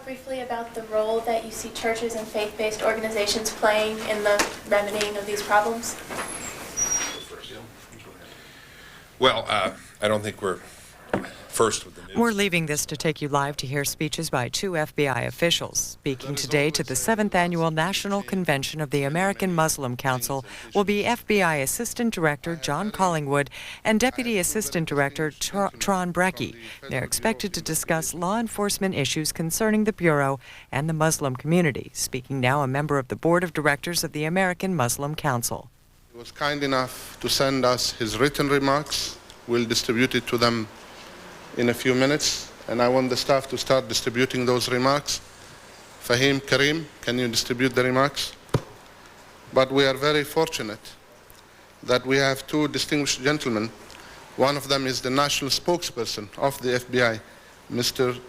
briefly about the role that you see churches and faith-based organizations playing in the remedying of these problems? Well, I don't think we're first with the news. We're leaving this to take you live to hear speeches by two FBI officials. Speaking today to the 7th Annual National Convention of the American Muslim Council will be FBI Assistant Director John Collingwood and Deputy Assistant Director Tron Brekke. They're expected to discuss law enforcement issues concerning the Bureau and the Muslim community. Speaking now, a member of the Board of Directors of the American Muslim Council. He was kind enough to send us his written remarks. We'll distribute it to them in a few minutes, and I want the staff to start distributing those remarks. Fahim, Karim, can you distribute the remarks? But we are very fortunate that we have two distinguished gentlemen. One of them is the national spokesperson of the FBI, Mr.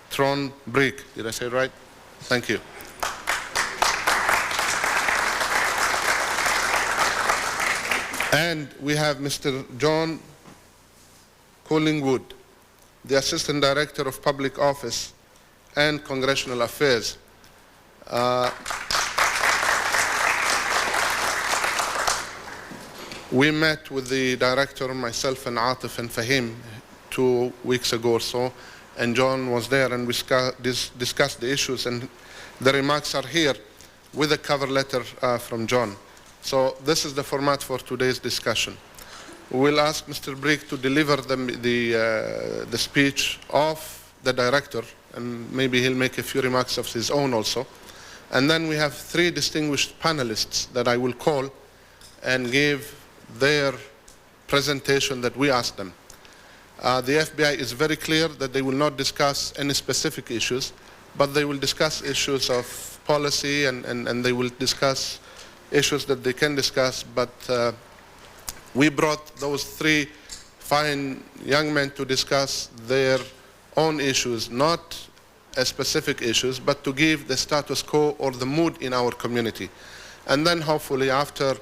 Tron Brekke. Did I say it right? Thank you. And we have Mr. John Collingwood, the Assistant Director of Public Office and Congressional Affairs. We met with the director, myself and Atif and Fahim, 2 weeks ago or so, and John was there, and we discussed the issues, and the remarks are here with a cover letter from John. So this is the format for today's discussion. We'll ask Mr. Brekke to deliver the speech of the director, and maybe he'll make a few remarks of his own also. And then we have 3 distinguished panelists that I will call and give their presentation that we asked them. The FBI is very clear that they will not discuss any specific issues, but they will discuss issues of policy, and they will discuss issues that they can discuss, but we brought those 3 fine young men to discuss their own issues, not specific issues, but to give the status quo or the mood in our community. And then hopefully after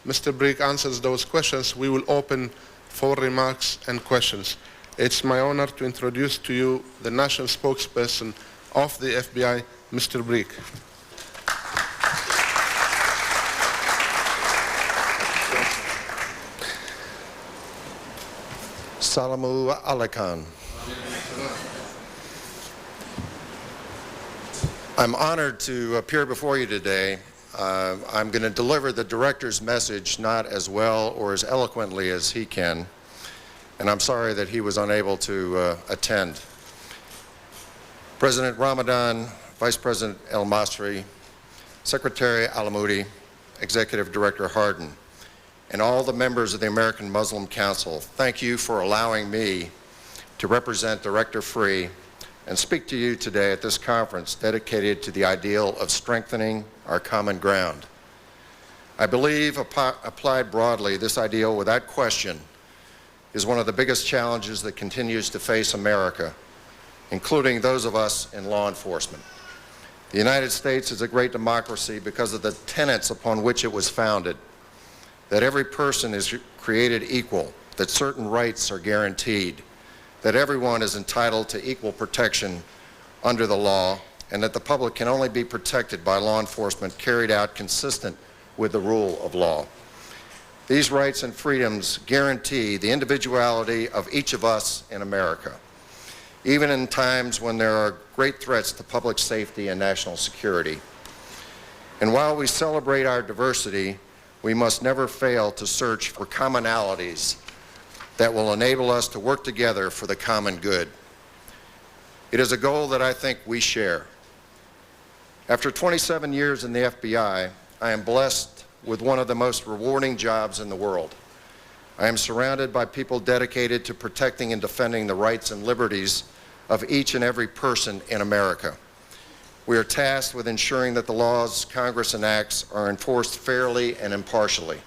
Mr. Brekke answers those questions, we will open for remarks and questions. It's my honor to introduce to you the national spokesperson of the FBI, Mr. Brekke. Salamu alaikum. I'm honored to appear before you today. I'm going to deliver the director's message not as well or as eloquently as he can, and I'm sorry that he was unable to attend. President Ramadan, Vice President El Masri, Secretary Alamoudi, Executive Director Hardin, and all the members of the American Muslim Council, thank you for allowing me to represent Director Free and speak to you today at this conference dedicated to the ideal of strengthening our common ground. I believe, applied broadly, this ideal without question is one of the biggest challenges that continues to face America, including those of us in law enforcement. The United States is a great democracy because of the tenets upon which it was founded: that every person is created equal, that certain rights are guaranteed, that everyone is entitled to equal protection under the law, and that the public can only be protected by law enforcement carried out consistent with the rule of law. These rights and freedoms guarantee the individuality of each of us in America, even in times when there are great threats to public safety and national security. And while we celebrate our diversity, we must never fail to search for commonalities that will enable us to work together for the common good. It is a goal that I think we share. After 27 years in the FBI, I am blessed with one of the most rewarding jobs in the world. I am surrounded by people dedicated to protecting and defending the rights and liberties of each and every person in America. We are tasked with ensuring that the laws Congress enacts are enforced fairly and impartially.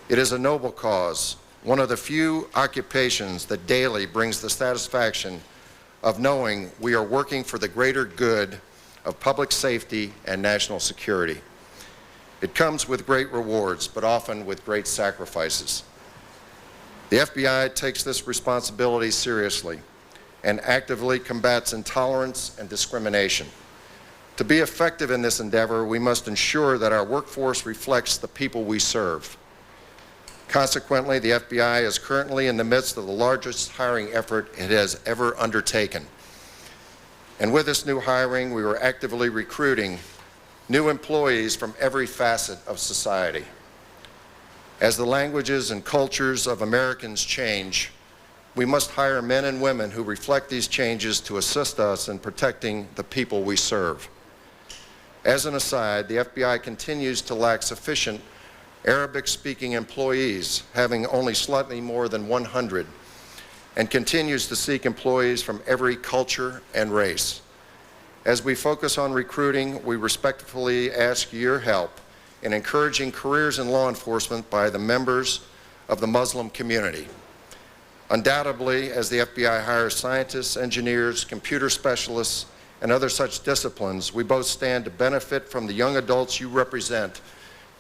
It is a noble cause, one of the few occupations that daily brings the satisfaction of knowing we are working for the greater good of public safety and national security. It comes with great rewards, but often with great sacrifices. The FBI takes this responsibility seriously, and actively combats intolerance and discrimination. To be effective in this endeavor, we must ensure that our workforce reflects the people we serve. Consequently, the FBI is currently in the midst of the largest hiring effort it has ever undertaken. And with this new hiring, we are actively recruiting new employees from every facet of society. As the languages and cultures of Americans change, we must hire men and women who reflect these changes to assist us in protecting the people we serve. As an aside, the FBI continues to lack sufficient Arabic-speaking employees, having only slightly more than 100, and continues to seek employees from every culture and race. As we focus on recruiting, we respectfully ask your help in encouraging careers in law enforcement by the members of the Muslim community. Undoubtedly, as the FBI hires scientists, engineers, computer specialists, and other such disciplines, we both stand to benefit from the young adults you represent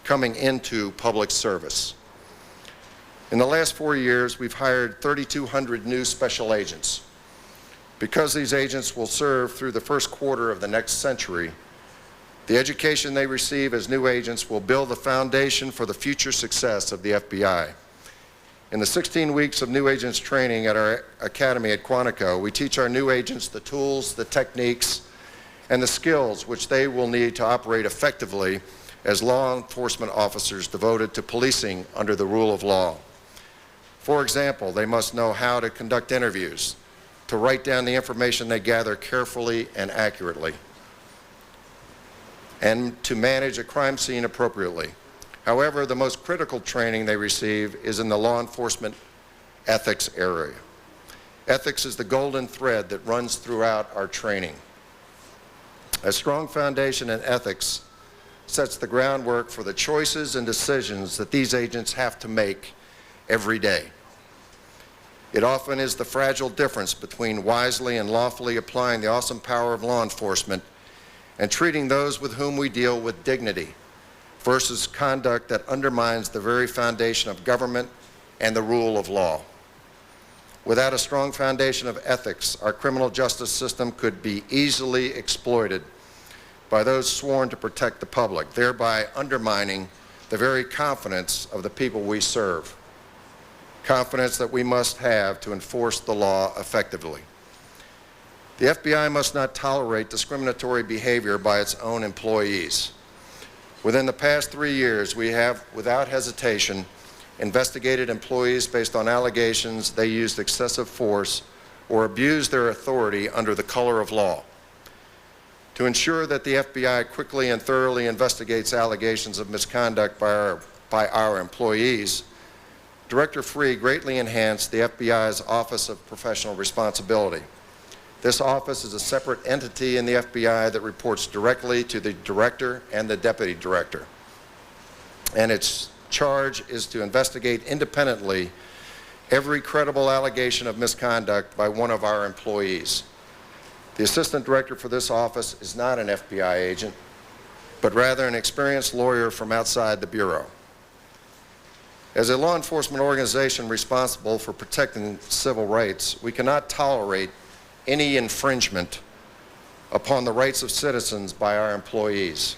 coming into public service. In the last 4 years, we've hired 3,200 new special agents. Because these agents will serve through the first quarter of the next century, the education they receive as new agents will build the foundation for the future success of the FBI. In the 16 weeks of new agents training at our academy at Quantico, we teach our new agents the tools, the techniques, and the skills which they will need to operate effectively as law enforcement officers devoted to policing under the rule of law. For example, they must know how to conduct interviews, to write down the information they gather carefully and accurately, and to manage a crime scene appropriately. However, the most critical training they receive is in the law enforcement ethics area. Ethics is the golden thread that runs throughout our training. A strong foundation in ethics sets the groundwork for the choices and decisions that these agents have to make every day. It often is the fragile difference between wisely and lawfully applying the awesome power of law enforcement and treating those with whom we deal with dignity versus conduct that undermines the very foundation of government and the rule of law. Without a strong foundation of ethics, our criminal justice system could be easily exploited by those sworn to protect the public, thereby undermining the very confidence of the people we serve, confidence that we must have to enforce the law effectively. The FBI must not tolerate discriminatory behavior by its own employees. Within the past 3 years, we have, without hesitation, investigated employees based on allegations they used excessive force or abused their authority under the color of law. To ensure that the FBI quickly and thoroughly investigates allegations of misconduct by our employees, Director Free greatly enhanced the FBI's Office of Professional Responsibility. This office is a separate entity in the FBI that reports directly to the director and the deputy director. And its charge is to investigate independently every credible allegation of misconduct by one of our employees. The assistant director for this office is not an FBI agent, but rather an experienced lawyer from outside the Bureau. As a law enforcement organization responsible for protecting civil rights, we cannot tolerate any infringement upon the rights of citizens by our employees.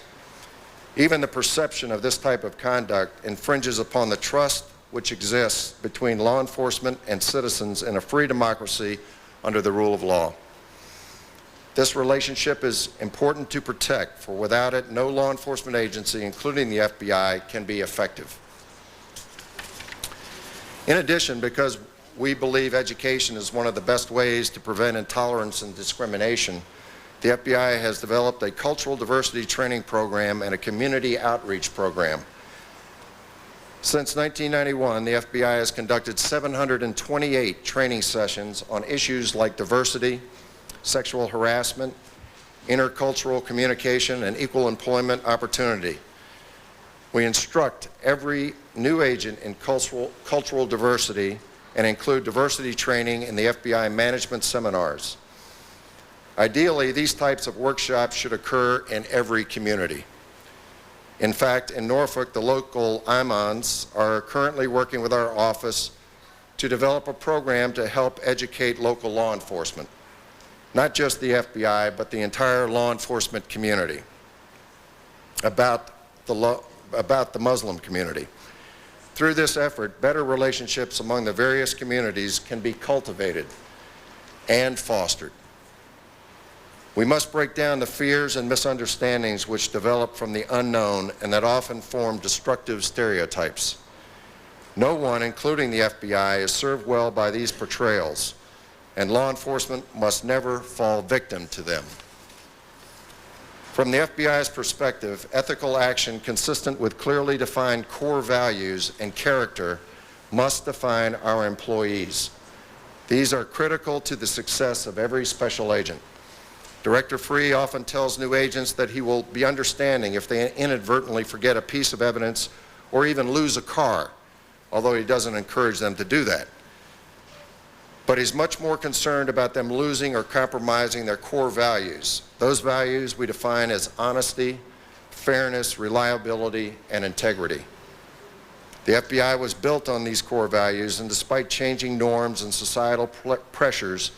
Even the perception of this type of conduct infringes upon the trust which exists between law enforcement and citizens in a free democracy under the rule of law. This relationship is important to protect, for without it, no law enforcement agency, including the FBI, can be effective. In addition, because we believe education is one of the best ways to prevent intolerance and discrimination, the FBI has developed a cultural diversity training program and a community outreach program. Since 1991, the FBI has conducted 728 training sessions on issues like diversity, sexual harassment, intercultural communication, and equal employment opportunity. We instruct every new agent in cultural diversity and include diversity training in the FBI management seminars. Ideally, these types of workshops should occur in every community. In fact, in Norfolk, the local imams are currently working with our office to develop a program to help educate local law enforcement, not just the FBI, but the entire law enforcement community, about the Muslim community. Through this effort, better relationships among the various communities can be cultivated and fostered. We must break down the fears and misunderstandings which develop from the unknown and that often form destructive stereotypes. No one, including the FBI, is served well by these portrayals, and law enforcement must never fall victim to them. From the FBI's perspective, ethical action consistent with clearly defined core values and character must define our employees. These are critical to the success of every special agent. Director Free often tells new agents that he will be understanding if they inadvertently forget a piece of evidence or even lose a car, although he doesn't encourage them to do that. But he's much more concerned about them losing or compromising their core values. Those values we define as honesty, fairness, reliability, and integrity. The FBI was built on these core values, and despite changing norms and societal pressures,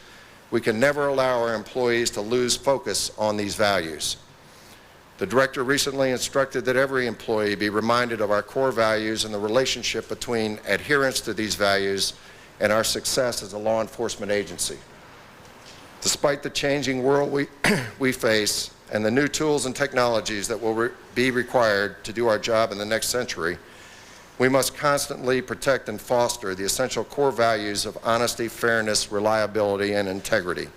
we can never allow our employees to lose focus on these values. The director recently instructed that every employee be reminded of our core values and the relationship between adherence to these values and our success as a law enforcement agency. Despite the changing world we face and the new tools and technologies that will be required to do our job in the next century, we must constantly protect and foster the essential core values of honesty, fairness, reliability, and integrity.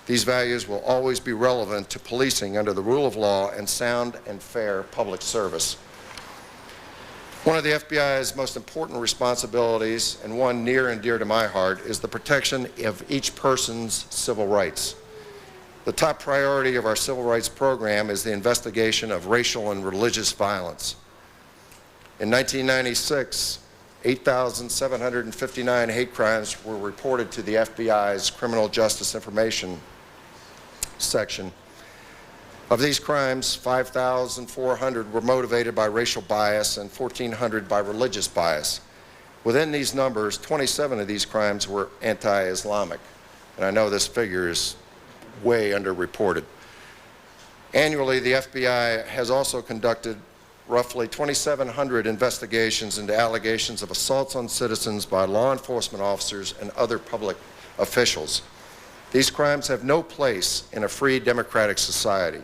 These values will always be relevant to policing under the rule of law and sound and fair public service. One of the FBI's most important responsibilities, and one near and dear to my heart, is the protection of each person's civil rights. The top priority of our civil rights program is the investigation of racial and religious violence. In 1996, 8,759 hate crimes were reported to the FBI's Criminal Justice Information section. Of these crimes, 5,400 were motivated by racial bias and 1,400 by religious bias. Within these numbers, 27 of these crimes were anti-Islamic, and I know this figure is way underreported. Annually, the FBI has also conducted roughly 2,700 investigations into allegations of assaults on citizens by law enforcement officers and other public officials. These crimes have no place in a free democratic society,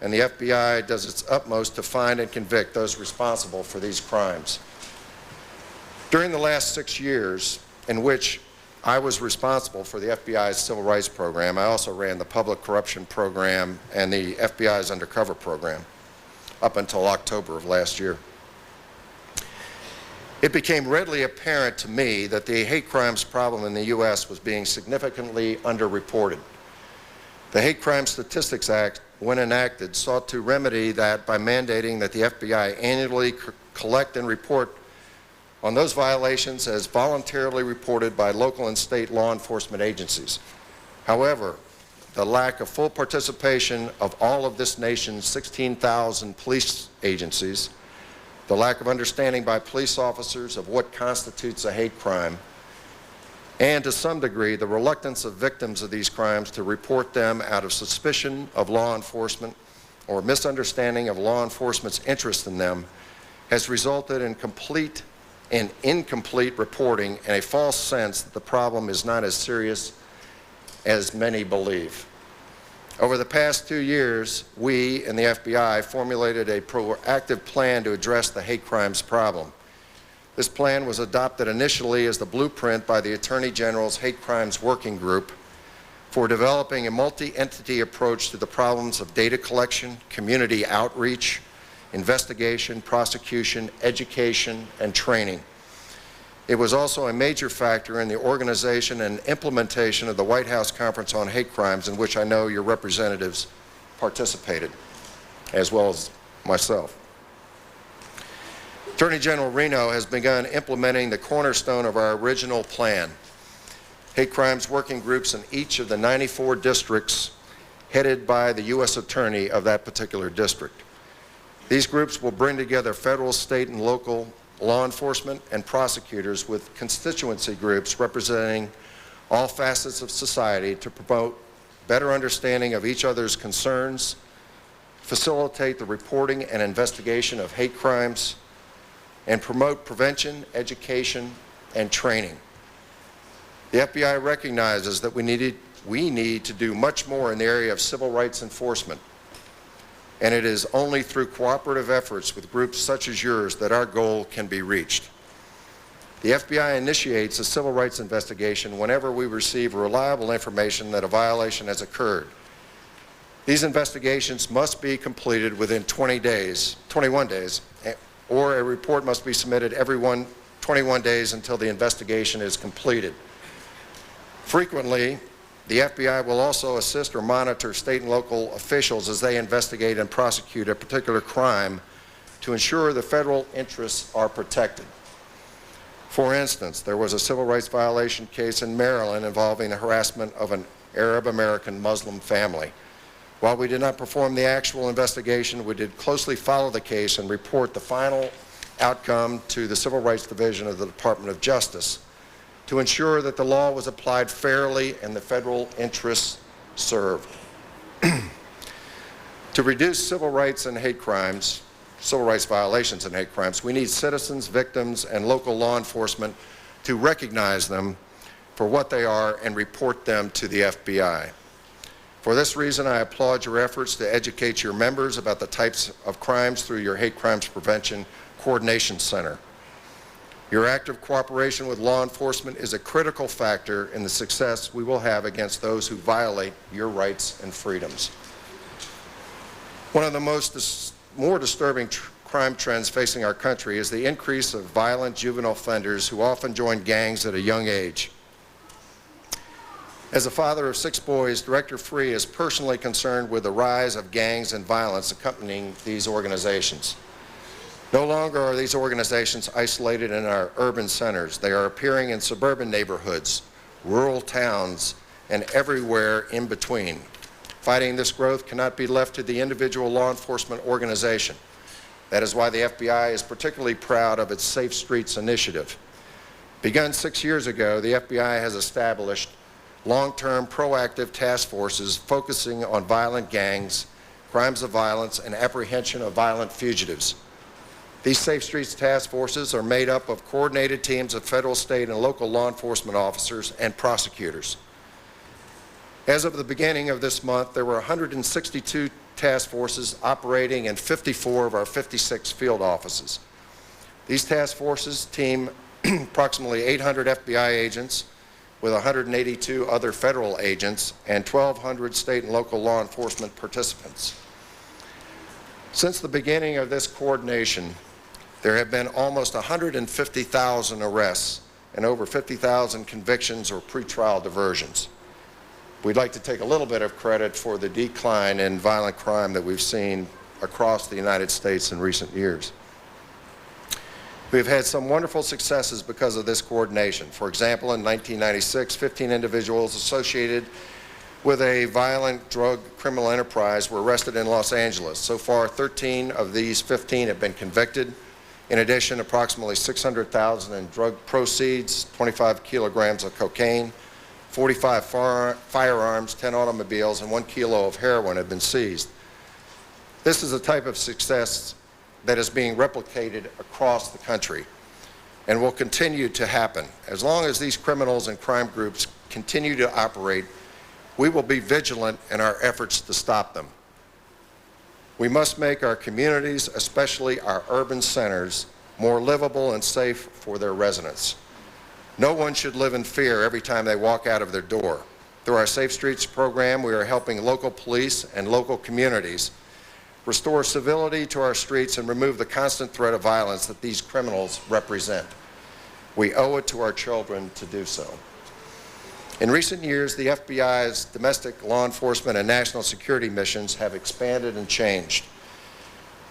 and the FBI does its utmost to find and convict those responsible for these crimes. During the last 6 years, in which I was responsible for the FBI's Civil Rights Program, I also ran the Public Corruption Program and the FBI's Undercover Program, up until October of last year. It became readily apparent to me that the hate crimes problem in the U.S. was being significantly underreported. The Hate Crime Statistics Act, when enacted, sought to remedy that by mandating that the FBI annually collect and report on those violations as voluntarily reported by local and state law enforcement agencies. However, the lack of full participation of all of this nation's 16,000 police agencies, the lack of understanding by police officers of what constitutes a hate crime, and to some degree the reluctance of victims of these crimes to report them out of suspicion of law enforcement or misunderstanding of law enforcement's interest in them has resulted in complete and incomplete reporting and a false sense that the problem is not as serious as many believe. Over the past 2 years, we in the FBI formulated a proactive plan to address the hate crimes problem. This plan was adopted initially as the blueprint by the Attorney General's Hate Crimes Working Group for developing a multi-entity approach to the problems of data collection, community outreach, investigation, prosecution, education, and training. It was also a major factor in the organization and implementation of the White House Conference on Hate Crimes, in which I know your representatives participated, as well as myself. Attorney General Reno has begun implementing the cornerstone of our original plan. Hate crimes working groups in each of the 94 districts headed by the U.S. Attorney of that particular district. These groups will bring together federal, state, and local law enforcement, and prosecutors with constituency groups representing all facets of society to promote better understanding of each other's concerns, facilitate the reporting and investigation of hate crimes, and promote prevention, education, and training. The FBI recognizes that we need to do much more in the area of civil rights enforcement, and it is only through cooperative efforts with groups such as yours that our goal can be reached. The FBI initiates a civil rights investigation whenever we receive reliable information that a violation has occurred. These investigations must be completed within 21 days, or a report must be submitted every 21 days until the investigation is completed. Frequently, the FBI will also assist or monitor state and local officials as they investigate and prosecute a particular crime to ensure the federal interests are protected. For instance, there was a civil rights violation case in Maryland involving the harassment of an Arab American Muslim family. While we did not perform the actual investigation, we did closely follow the case and report the final outcome to the Civil Rights Division of the Department of Justice to ensure that the law was applied fairly and the federal interests served. To reduce civil rights violations and hate crimes, we need citizens, victims, and local law enforcement to recognize them for what they are and report them to the FBI. For this reason, I applaud your efforts to educate your members about the types of crimes through your Hate Crimes Prevention Coordination Center. Your active cooperation with law enforcement is a critical factor in the success we will have against those who violate your rights and freedoms. One of the more disturbing crime trends facing our country is the increase of violent juvenile offenders who often join gangs at a young age. As a father of 6 boys, Director Free is personally concerned with the rise of gangs and violence accompanying these organizations. No longer are these organizations isolated in our urban centers. They are appearing in suburban neighborhoods, rural towns, and everywhere in between. Fighting this growth cannot be left to the individual law enforcement organization. That is why the FBI is particularly proud of its Safe Streets initiative. Begun 6 years ago, the FBI has established long-term proactive task forces focusing on violent gangs, crimes of violence, and apprehension of violent fugitives. These Safe Streets task forces are made up of coordinated teams of federal, state, and local law enforcement officers and prosecutors. As of the beginning of this month, there were 162 task forces operating in 54 of our 56 field offices. These task forces team approximately 800 FBI agents with 182 other federal agents and 1,200 state and local law enforcement participants. Since the beginning of this coordination, there have been almost 150,000 arrests and over 50,000 convictions or pretrial diversions. We'd like to take a little bit of credit for the decline in violent crime that we've seen across the United States in recent years. We've had some wonderful successes because of this coordination. For example, in 1996, 15 individuals associated with a violent drug criminal enterprise were arrested in Los Angeles. So far, 13 of these 15 have been convicted. In addition, approximately $600,000 in drug proceeds, 25 kilograms of cocaine, 45 firearms, 10 automobiles, and 1 kilo of heroin have been seized. This is a type of success that is being replicated across the country and will continue to happen. As long as these criminals and crime groups continue to operate, we will be vigilant in our efforts to stop them. We must make our communities, especially our urban centers, more livable and safe for their residents. No one should live in fear every time they walk out of their door. Through our Safe Streets program, we are helping local police and local communities restore civility to our streets and remove the constant threat of violence that these criminals represent. We owe it to our children to do so. In recent years, the FBI's domestic law enforcement and national security missions have expanded and changed.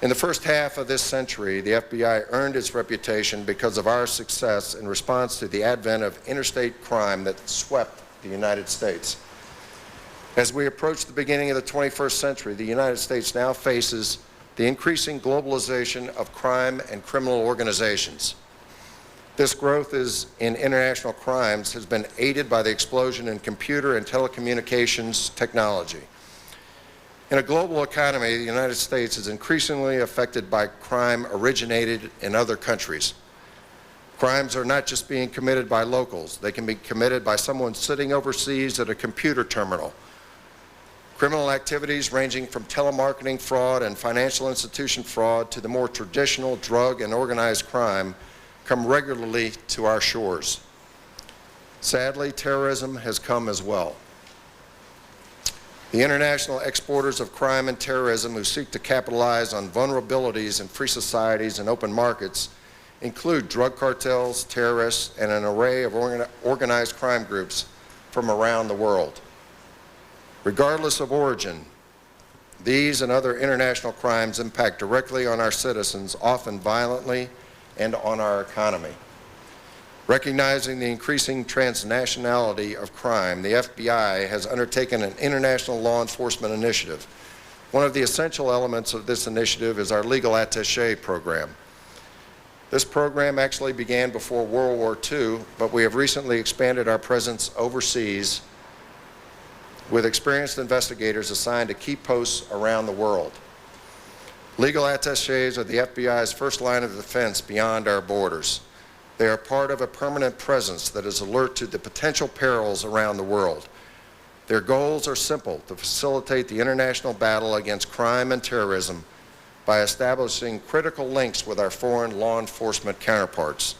In the first half of this century, the FBI earned its reputation because of our success in response to the advent of interstate crime that swept the United States. As we approach the beginning of the 21st century, the United States now faces the increasing globalization of crime and criminal organizations. This growth in international crimes has been aided by the explosion in computer and telecommunications technology. In a global economy, the United States is increasingly affected by crime originated in other countries. Crimes are not just being committed by locals. They can be committed by someone sitting overseas at a computer terminal. Criminal activities ranging from telemarketing fraud and financial institution fraud to the more traditional drug and organized crime come regularly to our shores. Sadly, terrorism has come as well. The international exporters of crime and terrorism who seek to capitalize on vulnerabilities in free societies and open markets include drug cartels, terrorists, and an array of organized crime groups from around the world. Regardless of origin, these and other international crimes impact directly on our citizens, often violently, and on our economy. Recognizing the increasing transnationality of crime, the FBI has undertaken an international law enforcement initiative. One of the essential elements of this initiative is our legal attaché program. This program actually began before World War II, but we have recently expanded our presence overseas with experienced investigators assigned to key posts around the world. Legal attachés are the FBI's first line of defense beyond our borders. They are part of a permanent presence that is alert to the potential perils around the world. Their goals are simple: to facilitate the international battle against crime and terrorism by establishing critical links with our foreign law enforcement counterparts.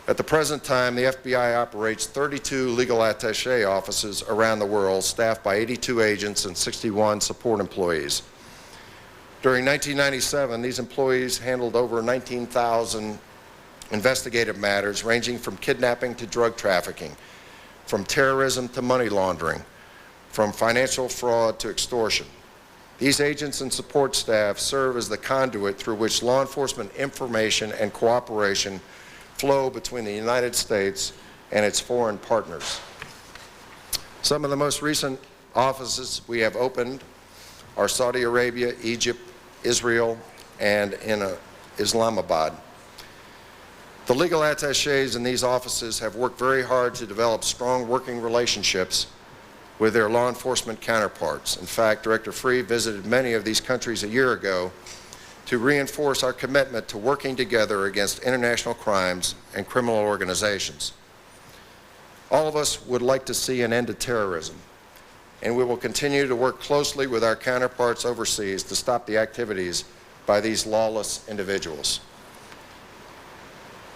At the present time, the FBI operates 32 legal attaché offices around the world, staffed by 82 agents and 61 support employees. During 1997, these employees handled over 19,000 investigative matters ranging from kidnapping to drug trafficking, from terrorism to money laundering, from financial fraud to extortion. These agents and support staff serve as the conduit through which law enforcement information and cooperation flow between the United States and its foreign partners. Some of the most recent offices we have opened are Saudi Arabia, Egypt, Israel, and in Islamabad. The legal attachés in these offices have worked very hard to develop strong working relationships with their law enforcement counterparts. In fact, Director Free visited many of these countries a year ago to reinforce our commitment to working together against international crimes and criminal organizations. All of us would like to see an end to terrorism, and we will continue to work closely with our counterparts overseas to stop the activities by these lawless individuals.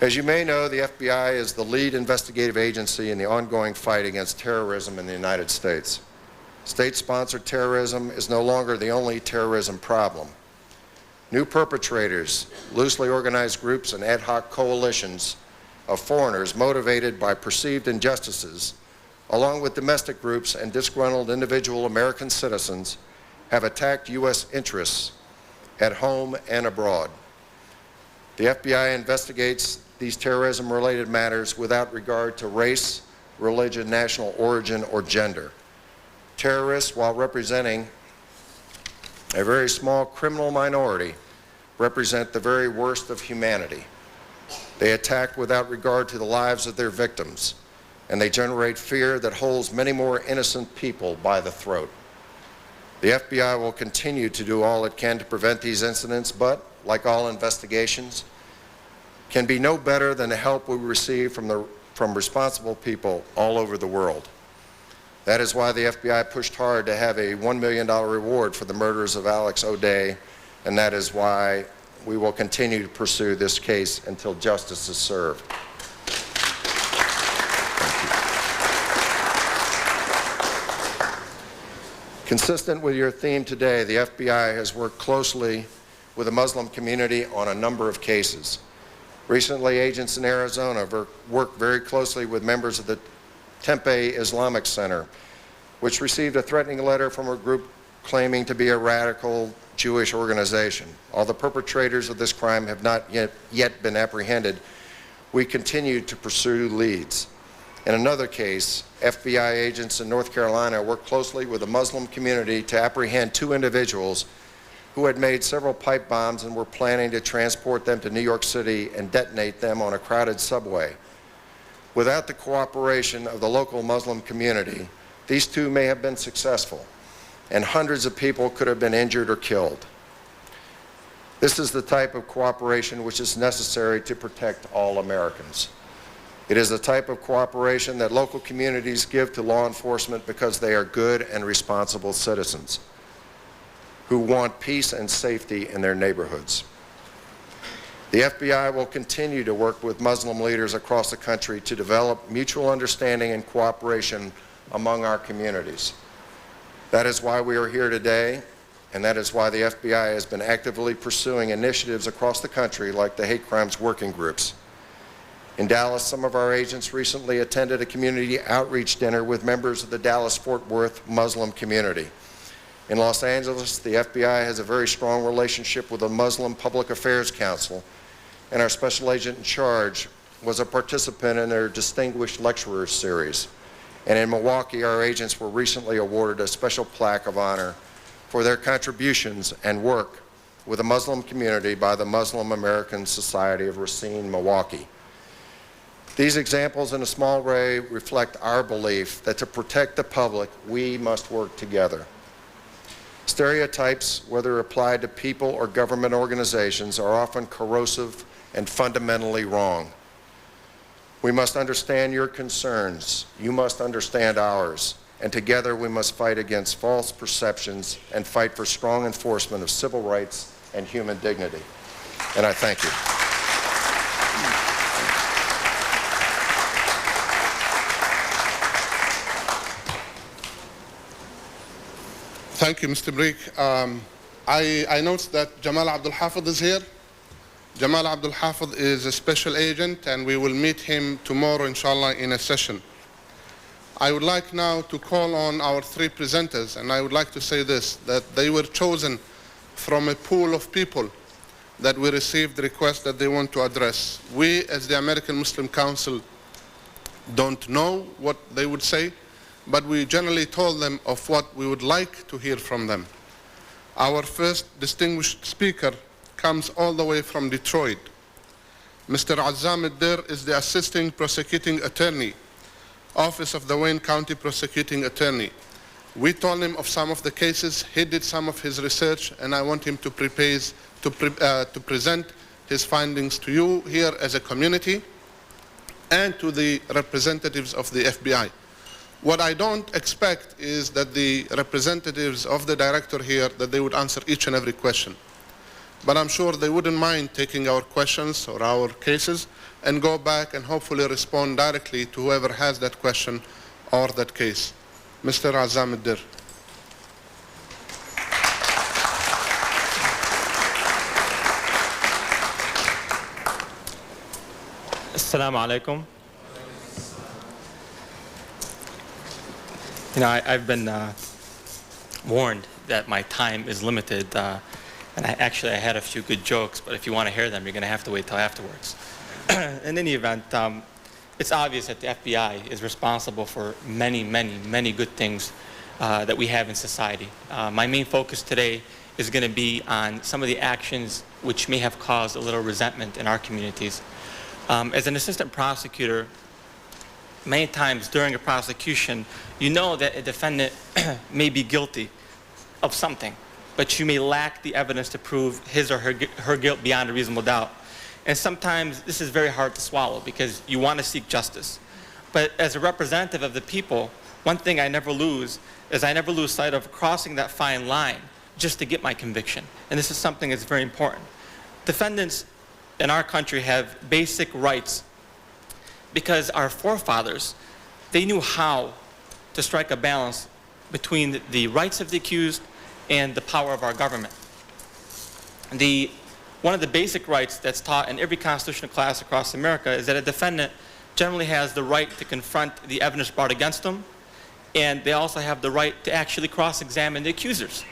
As you may know, the FBI is the lead investigative agency in the ongoing fight against terrorism in the United States. State-sponsored terrorism is no longer the only terrorism problem. New perpetrators, loosely organized groups, and ad hoc coalitions of foreigners motivated by perceived injustices, along with domestic groups and disgruntled individual American citizens, have attacked U.S. interests at home and abroad. The FBI investigates these terrorism-related matters without regard to race, religion, national origin, or gender. Terrorists, while representing a very small criminal minority, represent the very worst of humanity. They attack without regard to the lives of their victims, and they generate fear that holds many more innocent people by the throat. The FBI will continue to do all it can to prevent these incidents, but, like all investigations, can be no better than the help we receive from responsible people all over the world. That is why the FBI pushed hard to have a $1 million reward for the murders of Alex O'Day, and that is why we will continue to pursue this case until justice is served. Consistent with your theme today, the FBI has worked closely with the Muslim community on a number of cases. Recently, agents in Arizona worked very closely with members of the Tempe Islamic Center, which received a threatening letter from a group claiming to be a radical Jewish organization. All the perpetrators of this crime have not yet been apprehended. We continue to pursue leads. In another case, FBI agents in North Carolina worked closely with the Muslim community to apprehend two individuals who had made several pipe bombs and were planning to transport them to New York City and detonate them on a crowded subway. Without the cooperation of the local Muslim community, these two may have been successful, and hundreds of people could have been injured or killed. This is the type of cooperation which is necessary to protect all Americans. It is the type of cooperation that local communities give to law enforcement because they are good and responsible citizens who want peace and safety in their neighborhoods. The FBI will continue to work with Muslim leaders across the country to develop mutual understanding and cooperation among our communities. That is why we are here today, and that is why the FBI has been actively pursuing initiatives across the country like the hate crimes working groups. In Dallas, some of our agents recently attended a community outreach dinner with members of the Dallas-Fort Worth Muslim community. In Los Angeles, the FBI has a very strong relationship with the Muslim Public Affairs Council, and our special agent in charge was a participant in their Distinguished Lecturer Series. And in Milwaukee, our agents were recently awarded a special plaque of honor for their contributions and work with the Muslim community by the Muslim American Society of Racine, Milwaukee. These examples in a small way reflect our belief that to protect the public, we must work together. Stereotypes, whether applied to people or government organizations, are often corrosive and fundamentally wrong. We must understand your concerns. You must understand ours. And together we must fight against false perceptions and fight for strong enforcement of civil rights and human dignity. And I thank you. Thank you, Mr. Brekke. I noticed that Jamal Abdul Hafid is here. Jamal Abdul Hafid is a special agent, and we will meet him tomorrow, inshallah, in a session. I would like now to call on our three presenters, and I would like to say this, that they were chosen from a pool of people that we received requests that they want to address. We, as the American Muslim Council, don't know what they would say, but we generally told them of what we would like to hear from them. Our first distinguished speaker comes all the way from Detroit. Mr. Azzam is the Assistant Prosecuting Attorney, Office of the Wayne County Prosecuting Attorney. We told him of some of the cases, he did some of his research, and I want him to present his findings to you here as a community and to the representatives of the FBI. What I don't expect is that the representatives of the director here, that they would answer each and every question. But I'm sure they wouldn't mind taking our questions or our cases and go back and hopefully respond directly to whoever has that question or that case. Mr. Azzam. Assalamu alaikum. You know, I've been warned that my time is limited, and I had a few good jokes, but if you want to hear them, you're going to have to wait till afterwards. In any event, it's obvious that the FBI is responsible for many good things that we have in society. My main focus today is going to be on some of the actions which may have caused a little resentment in our communities. As an assistant prosecutor, many times during a prosecution, you know that a defendant may be guilty of something, but you may lack the evidence to prove his or her guilt beyond a reasonable doubt. And sometimes this is very hard to swallow because you want to seek justice. But as a representative of the people, one thing I never lose is I never lose sight of crossing that fine line just to get my conviction. And this is something that's very important. Defendants in our country have basic rights because our forefathers, they knew how to strike a balance between the rights of the accused and the power of our government. One of the basic rights that's taught in every constitutional class across America is that a defendant generally has the right to confront the evidence brought against them, and they also have the right to actually cross-examine the accusers.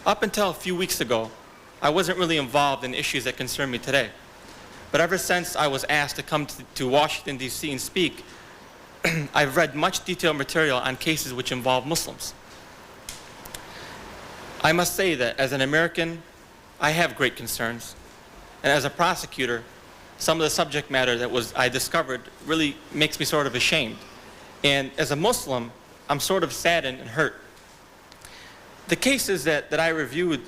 Up until a few weeks ago, I wasn't really involved in issues that concern me today. But ever since I was asked to come to Washington, D.C. and speak, I've read much detailed material on cases which involve Muslims. I must say that as an American, I have great concerns. And as a prosecutor, some of the subject matter that I discovered really makes me sort of ashamed. And as a Muslim, I'm sort of saddened and hurt. The cases that I reviewed,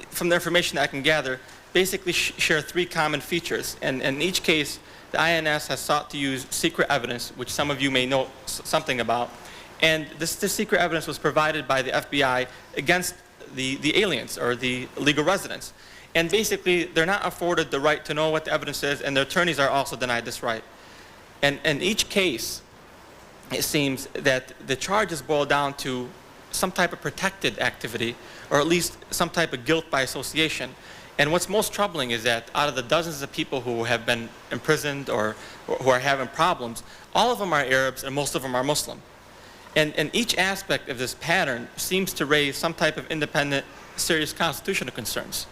from the information that I can gather, basically share three common features. And in each case, the INS has sought to use secret evidence, which some of you may know something about. And this secret evidence was provided by the FBI against the aliens or the illegal residents. And basically, they're not afforded the right to know what the evidence is, and their attorneys are also denied this right. And in each case, it seems that the charges boil down to some type of protected activity, or at least some type of guilt by association. And what's most troubling is that out of the dozens of people who have been imprisoned or who are having problems, all of them are Arabs and most of them are Muslim. And each aspect of this pattern seems to raise some type of independent, serious constitutional concerns.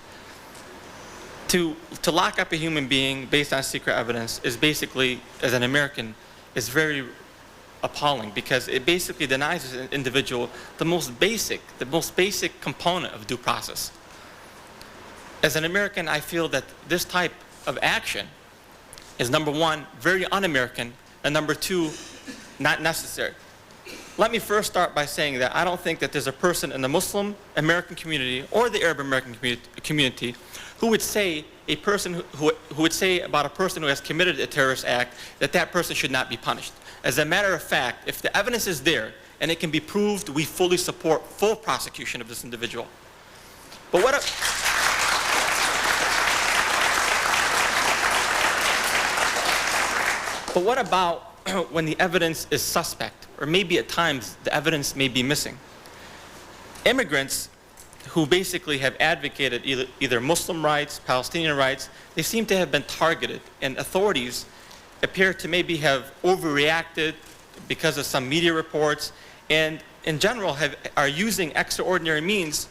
To lock up a human being based on secret evidence is basically, as an American, is very appalling, because it basically denies an individual the most basic component of due process. As an American, I feel that this type of action is, number one, very un-American, and number two, not necessary. Let me first start by saying that I don't think that there's a person in the Muslim American community or the Arab American community who would say who would say about a person who has committed a terrorist act that that person should not be punished. As a matter of fact, if the evidence is there and it can be proved, we fully support full prosecution of this individual. But what about when the evidence is suspect, or maybe at times the evidence may be missing? Immigrants who basically have advocated either Muslim rights, Palestinian rights, they seem to have been targeted, and authorities appear to maybe have overreacted because of some media reports, and in general are using extraordinary means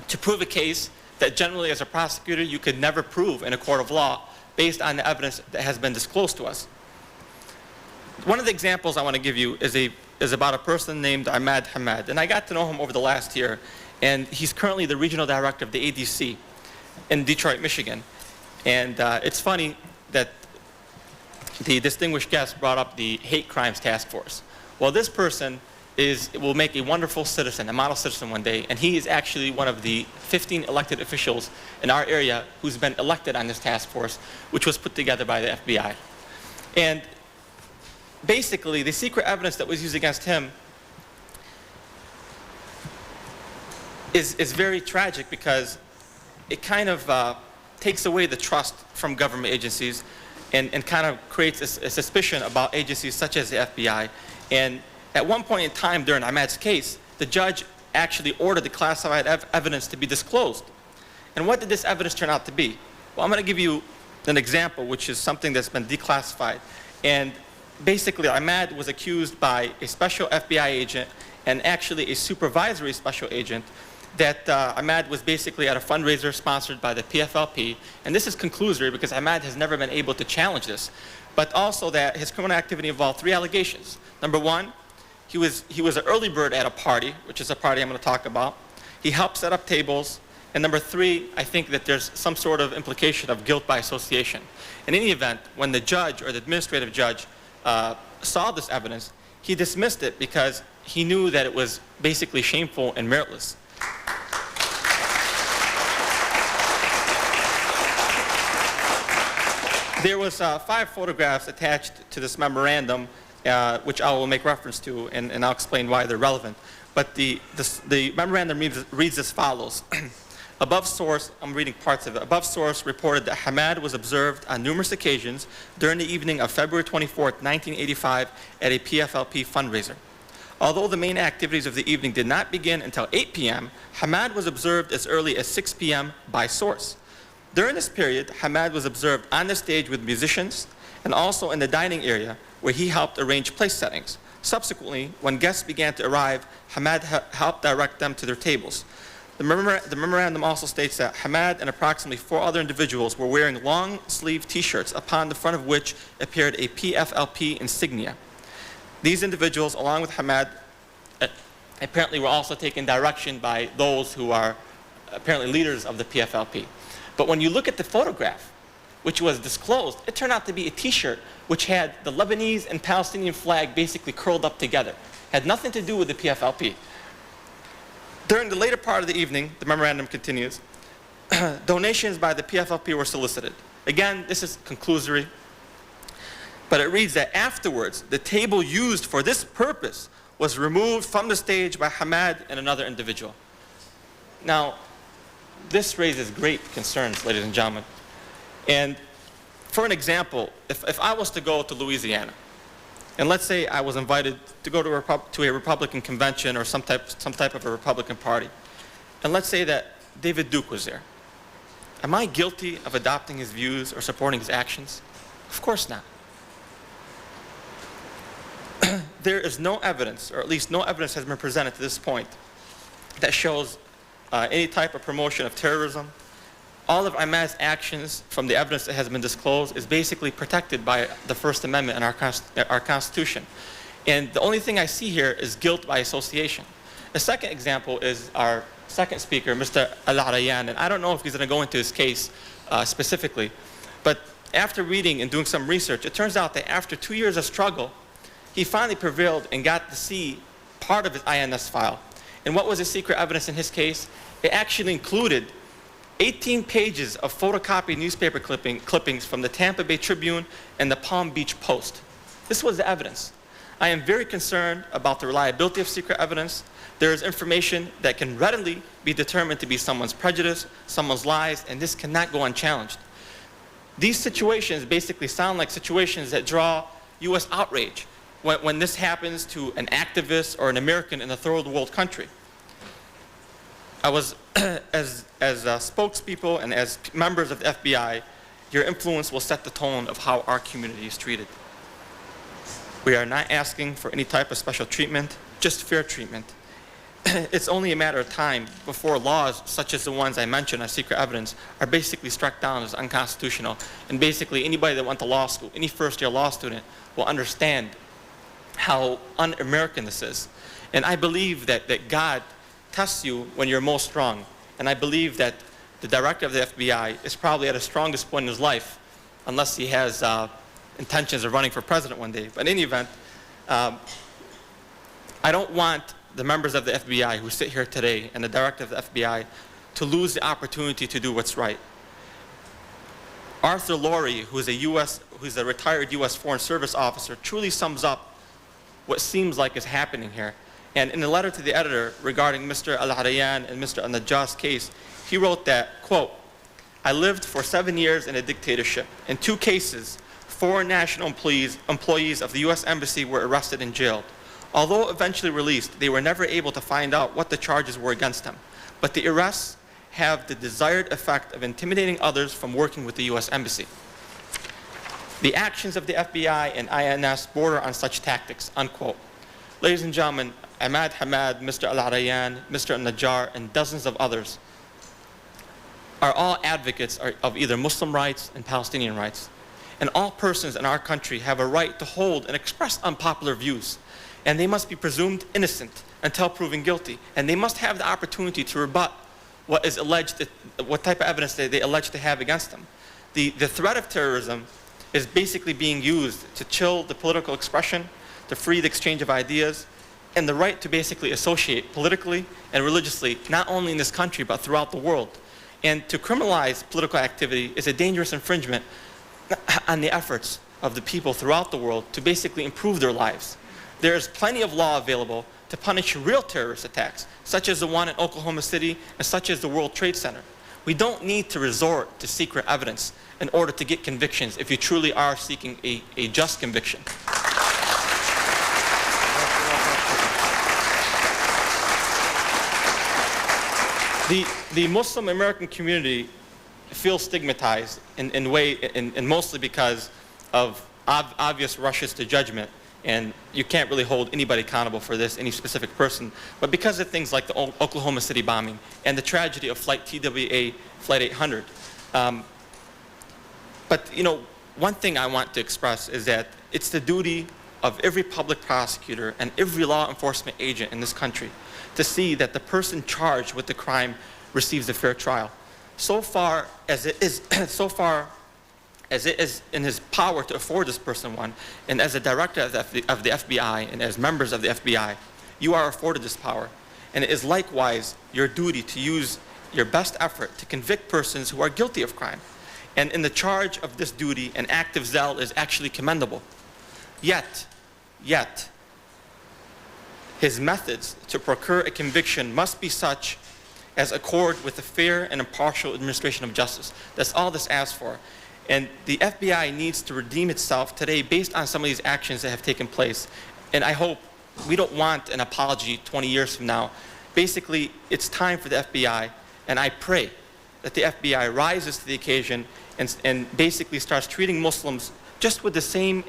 to prove a case that generally as a prosecutor you could never prove in a court of law based on the evidence that has been disclosed to us. One of the examples I want to give you is about a person named Ahmad Hamad, and I got to know him over the last year, and he's currently the regional director of the ADC in Detroit, Michigan. And it's funny that the distinguished guest brought up the hate crimes task force. Well, this person will make a wonderful citizen, a model citizen one day, and he is actually one of the 15 elected officials in our area who's been elected on this task force, which was put together by the FBI. And basically, the secret evidence that was used against him is very tragic, because it kind of takes away the trust from government agencies and kind of creates a suspicion about agencies such as the FBI. And at one point in time during Ahmad's case, the judge actually ordered the classified evidence to be disclosed. And what did this evidence turn out to be? Well, I'm going to give you an example, which is something that's been declassified. And basically, Ahmad was accused by a special FBI agent and actually a supervisory special agent that Ahmad was basically at a fundraiser sponsored by the PFLP. And this is conclusory because Ahmad has never been able to challenge this. But also that his criminal activity involved three allegations. Number one, he was an early bird at a party, which is a party I'm going to talk about. He helped set up tables. And number three, I think that there's some sort of implication of guilt by association. In any event, when the judge or the administrative judge saw this evidence, he dismissed it because he knew that it was basically shameful and meritless. There was 5 photographs attached to this memorandum, which I will make reference to, and I'll explain why they're relevant. But the memorandum reads as follows. Above source, I'm reading parts of it. Above source reported that Hamad was observed on numerous occasions during the evening of February 24, 1985 at a PFLP fundraiser. Although the main activities of the evening did not begin until 8 p.m., Hamad was observed as early as 6 p.m. by source. During this period, Hamad was observed on the stage with musicians and also in the dining area where he helped arrange place settings. Subsequently, when guests began to arrive, Hamad helped direct them to their tables. The memorandum also states that Hamad and approximately 4 other individuals were wearing long-sleeve T-shirts, upon the front of which appeared a PFLP insignia. These individuals, along with Hamad, apparently were also taken direction by those who are apparently leaders of the PFLP. But when you look at the photograph, which was disclosed, it turned out to be a t-shirt which had the Lebanese and Palestinian flag basically curled up together. Had nothing to do with the PFLP. During the later part of the evening, the memorandum continues, donations by the PFLP were solicited. Again, this is conclusory, but it reads that afterwards, the table used for this purpose was removed from the stage by Hamad and another individual. Now, this raises great concerns, ladies and gentlemen. And for an example, if I was to go to Louisiana, and let's say I was invited to go to a Republican convention or some type of a Republican party, and let's say that David Duke was there. Am I guilty of adopting his views or supporting his actions? Of course not. There is no evidence, or at least no evidence has been presented to this point, that shows any type of promotion of terrorism. All of Ahmad's actions, from the evidence that has been disclosed, is basically protected by the First Amendment and our Constitution. And the only thing I see here is guilt by association. The second example is our second speaker, Mr. al-Arian, and I don't know if he's going to go into his case specifically, but after reading and doing some research, it turns out that after 2 years of struggle, he finally prevailed and got to see part of his INS file. And what was the secret evidence in his case? It actually included 18 pages of photocopied newspaper clippings from the Tampa Bay Tribune and the Palm Beach Post. This was the evidence. I am very concerned about the reliability of secret evidence. There is information that can readily be determined to be someone's prejudice, someone's lies, and this cannot go unchallenged. These situations basically sound like situations that draw U.S. outrage when this happens to an activist or an American in a third world country. I was, as spokespeople and as members of the FBI, your influence will set the tone of how our community is treated. We are not asking for any type of special treatment, just fair treatment. It's only a matter of time before laws such as the ones I mentioned as secret evidence are basically struck down as unconstitutional. And basically anybody that went to law school, any first-year law student, will understand how un-American this is. And I believe that God tests you when you're most strong. And I believe that the director of the FBI is probably at his strongest point in his life, unless he has intentions of running for president one day. But in any event, I don't want the members of the FBI who sit here today and the director of the FBI to lose the opportunity to do what's right. Arthur Laurie, who's a retired U.S. Foreign Service officer, truly sums up what seems like is happening here. And in a letter to the editor regarding Mr. al-Arian and Mr. al-Najjar's case, he wrote that, quote, I lived for 7 years in a dictatorship. In 2 cases, foreign national employees of the U.S. Embassy were arrested and jailed. Although eventually released, they were never able to find out what the charges were against them. But the arrests have the desired effect of intimidating others from working with the U.S. Embassy. The actions of the FBI and INS border on such tactics, unquote. Ladies and gentlemen, Ahmad Hamad, Mr. al-Arian, Mr. al-Najjar, and dozens of others are all advocates of either Muslim rights and Palestinian rights. And all persons in our country have a right to hold and express unpopular views. And they must be presumed innocent until proven guilty. And they must have the opportunity to rebut what is alleged, what type of evidence they allege to have against them. The threat of terrorism is basically being used to chill the political expression, to free the exchange of ideas, and the right to basically associate politically and religiously, not only in this country, but throughout the world. And to criminalize political activity is a dangerous infringement on the efforts of the people throughout the world to basically improve their lives. There is plenty of law available to punish real terrorist attacks, such as the one in Oklahoma City and such as the World Trade Center. We don't need to resort to secret evidence in order to get convictions if you truly are seeking a just conviction. The Muslim American community feels stigmatized in mostly because of obvious rushes to judgment, and you can't really hold anybody accountable for this, any specific person, but because of things like the Oklahoma City bombing and the tragedy of Flight TWA Flight 800. But you know, one thing I want to express is that it's the duty of every public prosecutor and every law enforcement agent in this country to see that the person charged with the crime receives a fair trial. So far as it is in his power to afford this person one, and as a director of the FBI and as members of the FBI, you are afforded this power. And it is likewise your duty to use your best effort to convict persons who are guilty of crime. And in the charge of this duty, an active zeal is actually commendable. Yet, his methods to procure a conviction must be such as accord with a fair and impartial administration of justice. That's all this asks for. And the FBI needs to redeem itself today based on some of these actions that have taken place. And I hope we don't want an apology 20 years from now. Basically, it's time for the FBI, and I pray that the FBI rises to the occasion and basically starts treating Muslims just with the same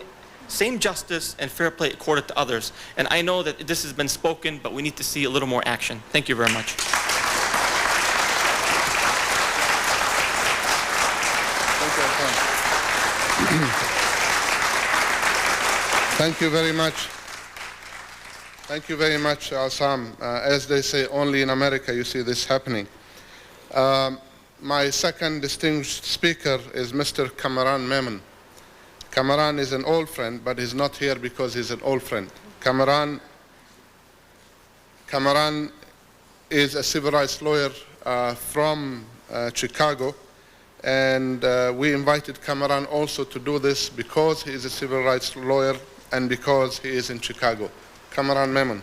justice and fair play accorded to others. And I know that this has been spoken, but we need to see a little more action. Thank you very much. Thank you very much. Thank you very much, Azzam. As they say, only in America you see this happening. My second distinguished speaker is Mr. Kamran Memon. Kamran is an old friend, but he's not here because he's an old friend. Kamran is a civil rights lawyer from Chicago, and we invited Kamran also to do this because he is a civil rights lawyer and because he is in Chicago. Kamran Memon.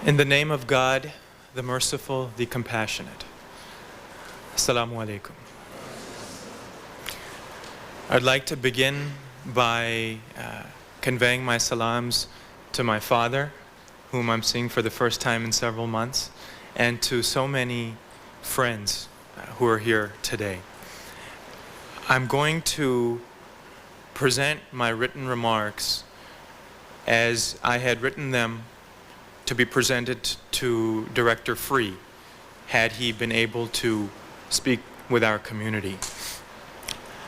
In the name of God, the merciful, the compassionate. Assalamu alaikum. I'd like to begin by conveying my salams to my father, whom I'm seeing for the first time in several months, and to so many friends who are here today. I'm going to present my written remarks as I had written them to be presented to Director Free, had he been able to speak with our community.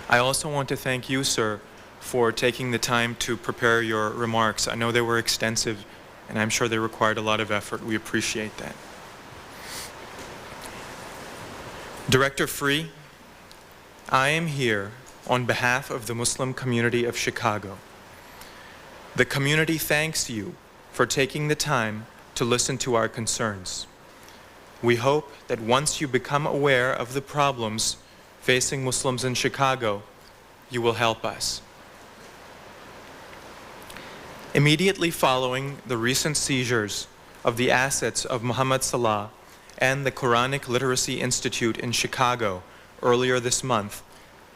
I also want to thank you, sir, for taking the time to prepare your remarks. I know they were extensive, and I'm sure they required a lot of effort. We appreciate that. Director Free, I am here on behalf of the Muslim community of Chicago. The community thanks you for taking the time to listen to our concerns. We hope that once you become aware of the problems facing Muslims in Chicago, you will help us. Immediately following the recent seizures of the assets of Muhammad Salah and the Quranic Literacy Institute in Chicago earlier this month,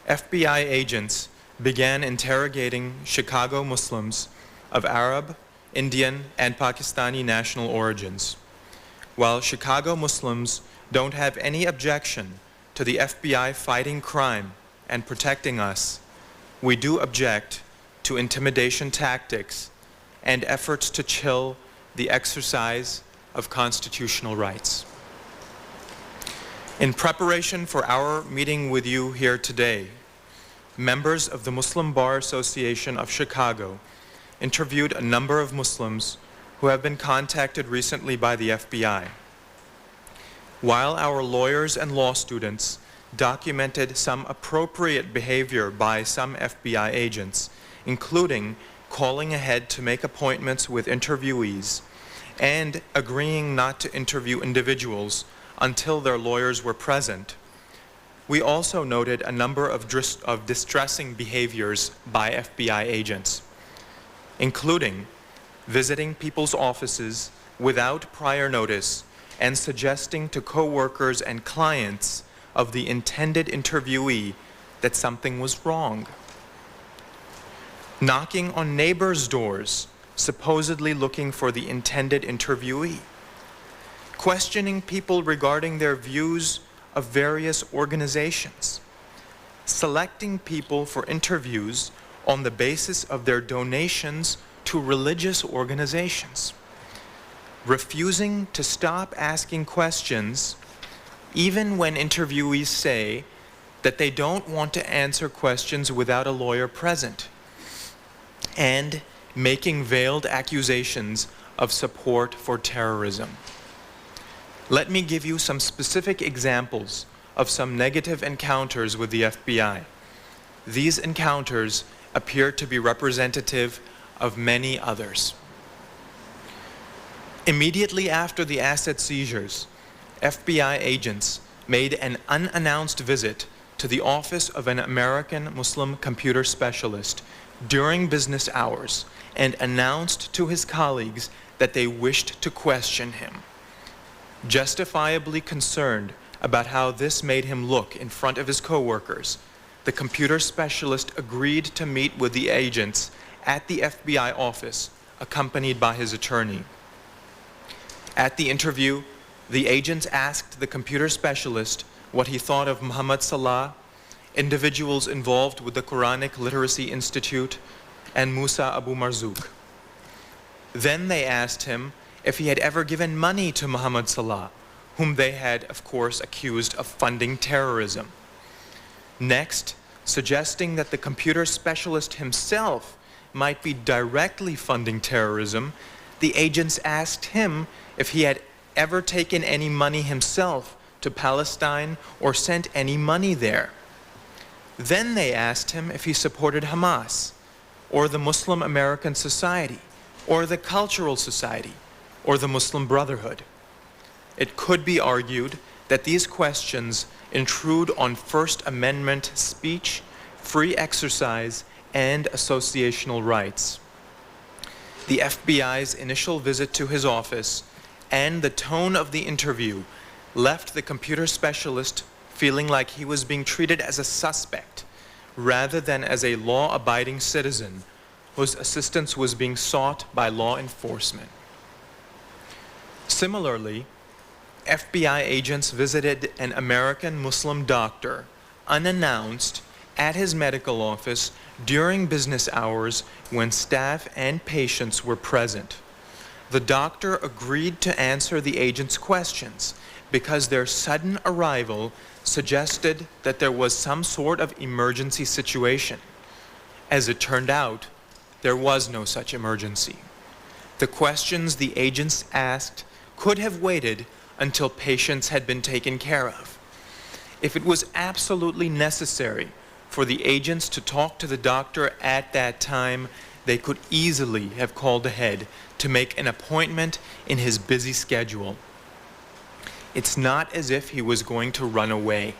FBI agents began interrogating Chicago Muslims of Arab, Indian, and Pakistani national origins. While Chicago Muslims don't have any objection to the FBI fighting crime and protecting us, we do object to intimidation tactics and efforts to chill the exercise of constitutional rights. In preparation for our meeting with you here today, members of the Muslim Bar Association of Chicago interviewed a number of Muslims who have been contacted recently by the FBI. While our lawyers and law students documented some appropriate behavior by some FBI agents, including calling ahead to make appointments with interviewees and agreeing not to interview individuals until their lawyers were present, we also noted a number of distressing behaviors by FBI agents, including visiting people's offices without prior notice and suggesting to co-workers and clients of the intended interviewee that something was wrong. Knocking on neighbors' doors, supposedly looking for the intended interviewee. Questioning people regarding their views of various organizations. selecting people for interviews on the basis of their donations to religious organizations, refusing to stop asking questions even when interviewees say that they don't want to answer questions without a lawyer present, and making veiled accusations of support for terrorism. Let me give you some specific examples of some negative encounters with the FBI. These encounters appear to be representative of many others. Immediately after the asset seizures, FBI agents made an unannounced visit to the office of an American Muslim computer specialist during business hours and announced to his colleagues that they wished to question him. Justifiably concerned about how this made him look in front of his coworkers, the computer specialist agreed to meet with the agents at the FBI office, accompanied by his attorney. At the interview, the agents asked the computer specialist what he thought of Muhammad Salah, individuals involved with the Quranic Literacy Institute, and Musa Abu Marzouk. Then they asked him if he had ever given money to Muhammad Salah, whom they had, of course, accused of funding terrorism. Next, suggesting that the computer specialist himself might be directly funding terrorism, the agents asked him if he had ever taken any money himself to Palestine or sent any money there. Then they asked him if he supported Hamas, or the Muslim American Society, or the Cultural Society, or the Muslim Brotherhood. It could be argued that these questions intrude on First Amendment speech, free exercise, and associational rights. The FBI's initial visit to his office and the tone of the interview left the computer specialist feeling like he was being treated as a suspect rather than as a law-abiding citizen whose assistance was being sought by law enforcement. Similarly, FBI agents visited an American Muslim doctor unannounced at his medical office during business hours when staff and patients were present. The doctor agreed to answer the agents' questions because their sudden arrival suggested that there was some sort of emergency situation. As it turned out, there was no such emergency. The questions the agents asked could have waited until patients had been taken care of. If it was absolutely necessary for the agents to talk to the doctor at that time, they could easily have called ahead to make an appointment in his busy schedule. It's not as if he was going to run away.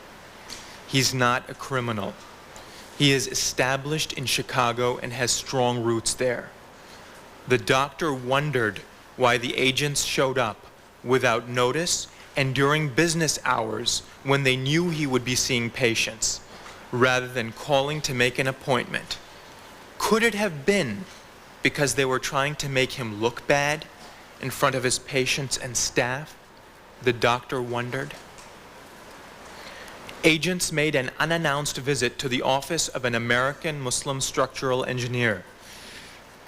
He's not a criminal. He is established in Chicago and has strong roots there. The doctor wondered why the agents showed up without notice and during business hours when they knew he would be seeing patients, rather than calling to make an appointment. Could it have been because they were trying to make him look bad in front of his patients and staff? The doctor wondered. Agents made an unannounced visit to the office of an American Muslim structural engineer.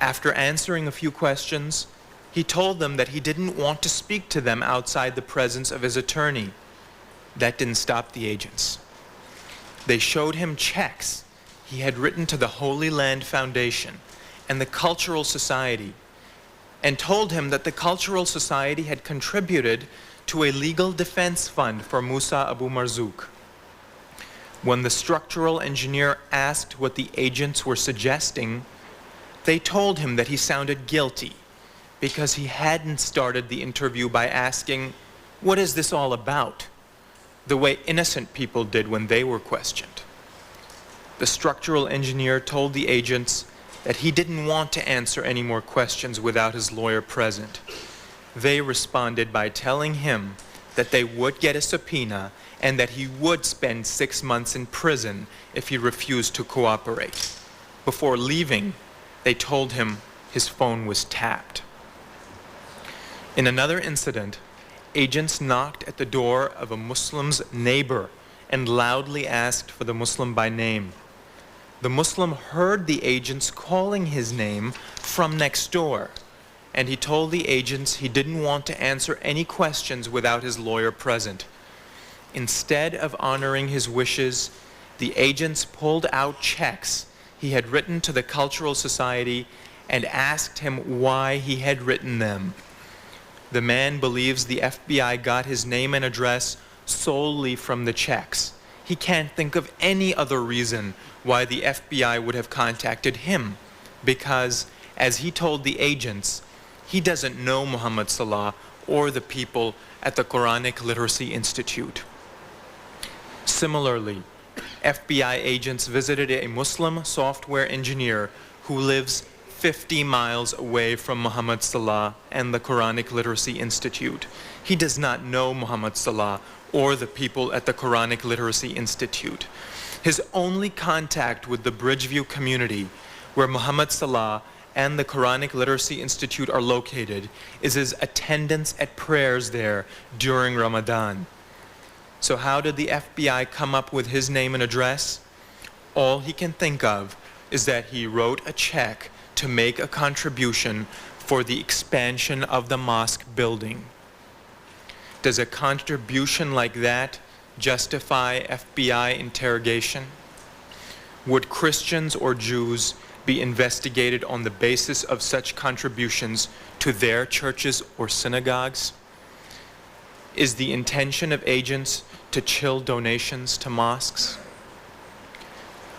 After answering a few questions, he told them that he didn't want to speak to them outside the presence of his attorney. That didn't stop the agents. They showed him checks he had written to the Holy Land Foundation and the Cultural Society, and told him that the Cultural Society had contributed to a legal defense fund for Musa Abu Marzouk. When the structural engineer asked what the agents were suggesting, they told him that he sounded guilty because he hadn't started the interview by asking, "What is this all about?" the way innocent people did when they were questioned. The structural engineer told the agents that he didn't want to answer any more questions without his lawyer present. They responded by telling him that they would get a subpoena and that he would spend 6 months in prison if he refused to cooperate. Before leaving, they told him his phone was tapped. In another incident, agents knocked at the door of a Muslim's neighbor and loudly asked for the Muslim by name. The Muslim heard the agents calling his name from next door, and he told the agents he didn't want to answer any questions without his lawyer present. Instead of honoring his wishes, the agents pulled out checks he had written to the Cultural Society and asked him why he had written them. The man believes the FBI got his name and address solely from the checks. He can't think of any other reason why the FBI would have contacted him, because, as he told the agents, he doesn't know Muhammad Salah or the people at the Quranic Literacy Institute. Similarly, FBI agents visited a Muslim software engineer who lives 50 miles away from Muhammad Salah and the Quranic Literacy Institute. He does not know Muhammad Salah or the people at the Quranic Literacy Institute. His only contact with the Bridgeview community, where Muhammad Salah and the Quranic Literacy Institute are located, is his attendance at prayers there during Ramadan. So how did the FBI come up with his name and address? All he can think of is that he wrote a check to make a contribution for the expansion of the mosque building. Does a contribution like that justify FBI interrogation? Would Christians or Jews be investigated on the basis of such contributions to their churches or synagogues? Is the intention of agents to chill donations to mosques?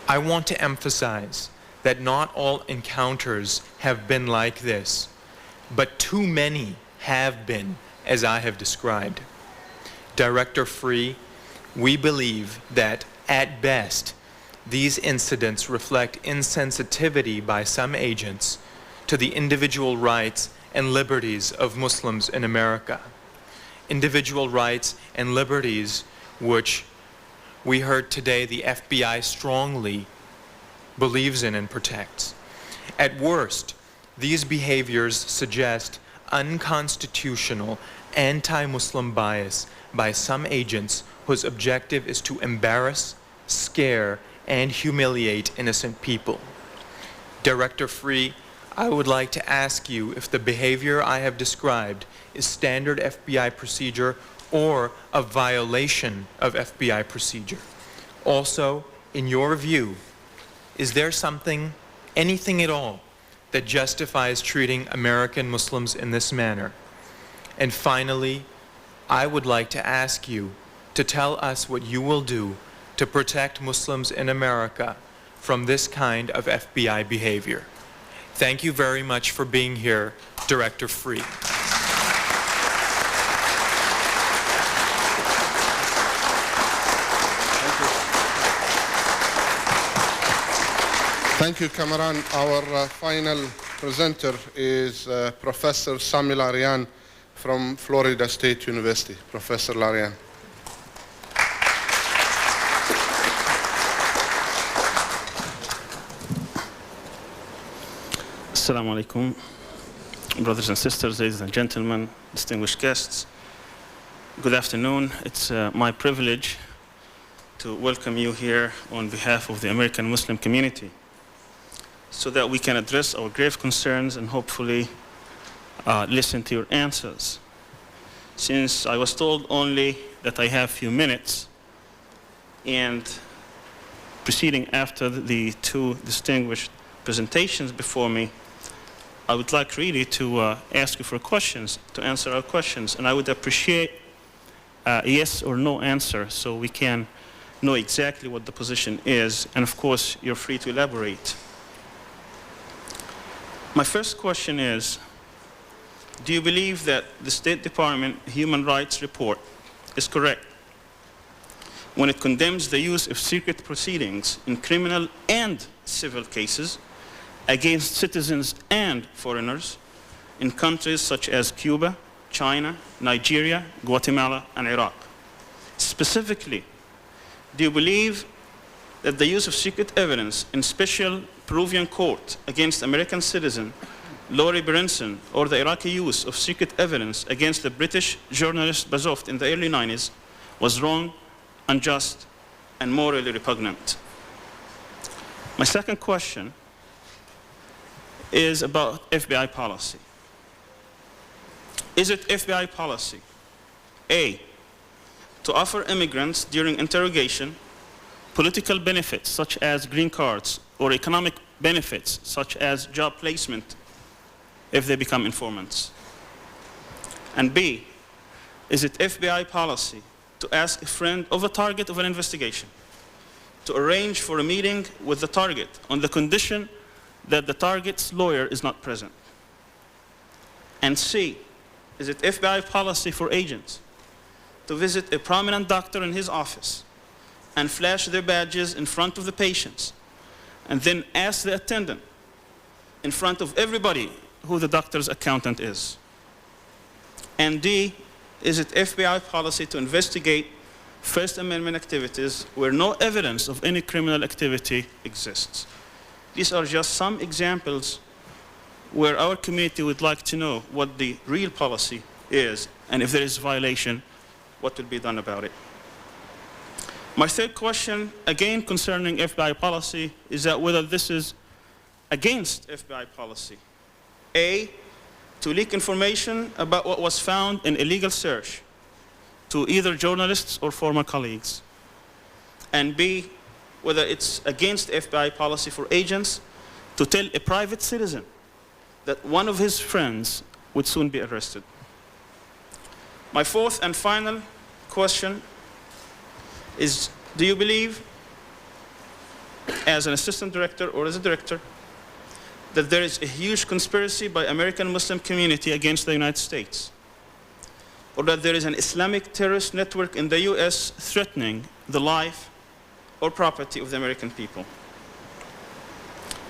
I want to emphasize that not all encounters have been like this, but too many have been, as I have described. Director Free, we believe that, at best, these incidents reflect insensitivity by some agents to the individual rights and liberties of Muslims in America. Individual rights and liberties which we heard today the FBI strongly believes in and protects. At worst, these behaviors suggest unconstitutional anti-Muslim bias by some agents whose objective is to embarrass, scare, and humiliate innocent people. Director Free, I would like to ask you if the behavior I have described is standard FBI procedure or a violation of FBI procedure. Also, in your view, is there something, anything at all, that justifies treating American Muslims in this manner? And finally, I would like to ask you to tell us what you will do to protect Muslims in America from this kind of FBI behavior. Thank you very much for being here, Director Free. Thank you, Kamran. Our final presenter is Professor Sami al-Arian from Florida State University. Professor al-Arian. Assalamu alaikum, brothers and sisters, ladies and gentlemen, distinguished guests. Good afternoon. It's my privilege to welcome you here on behalf of the American Muslim community so that we can address our grave concerns and hopefully listen to your answers. Since I was told only that I have a few minutes, and proceeding after the two distinguished presentations before me, I would like really to ask you for questions, to answer our questions, and I would appreciate a yes or no answer so we can know exactly what the position is, and of course you're free to elaborate. My first question is, do you believe that the State Department Human Rights Report is correct when it condemns the use of secret proceedings in criminal and civil cases against citizens and foreigners in countries such as Cuba, China, Nigeria, Guatemala, and Iraq? Specifically, do you believe that the use of secret evidence in special Peruvian court against American citizen Lori Berenson, or the Iraqi use of secret evidence against the British journalist Bazoft in the early 90s was wrong, unjust, and morally repugnant. My second question is about FBI policy. Is it FBI policy, A, to offer immigrants during interrogation political benefits such as green cards or economic benefits such as job placement if they become informants? And B, is it FBI policy to ask a friend of a target of an investigation to arrange for a meeting with the target on the condition that the target's lawyer is not present? And C, is it FBI policy for agents to visit a prominent doctor in his office and flash their badges in front of the patients and then ask the attendant in front of everybody who the doctor's accountant is? And D, is it FBI policy to investigate First Amendment activities where no evidence of any criminal activity exists? These are just some examples where our community would like to know what the real policy is, and if there is violation, what will be done about it. My third question, again concerning FBI policy, is that whether this is against FBI policy. A, to leak information about what was found in illegal search to either journalists or former colleagues. And B, whether it's against FBI policy for agents to tell a private citizen that one of his friends would soon be arrested. My fourth and final question is, do you believe, as an assistant director or as a director, that there is a huge conspiracy by American Muslim community against the United States? Or that there is an Islamic terrorist network in the US threatening the life or property of the American people?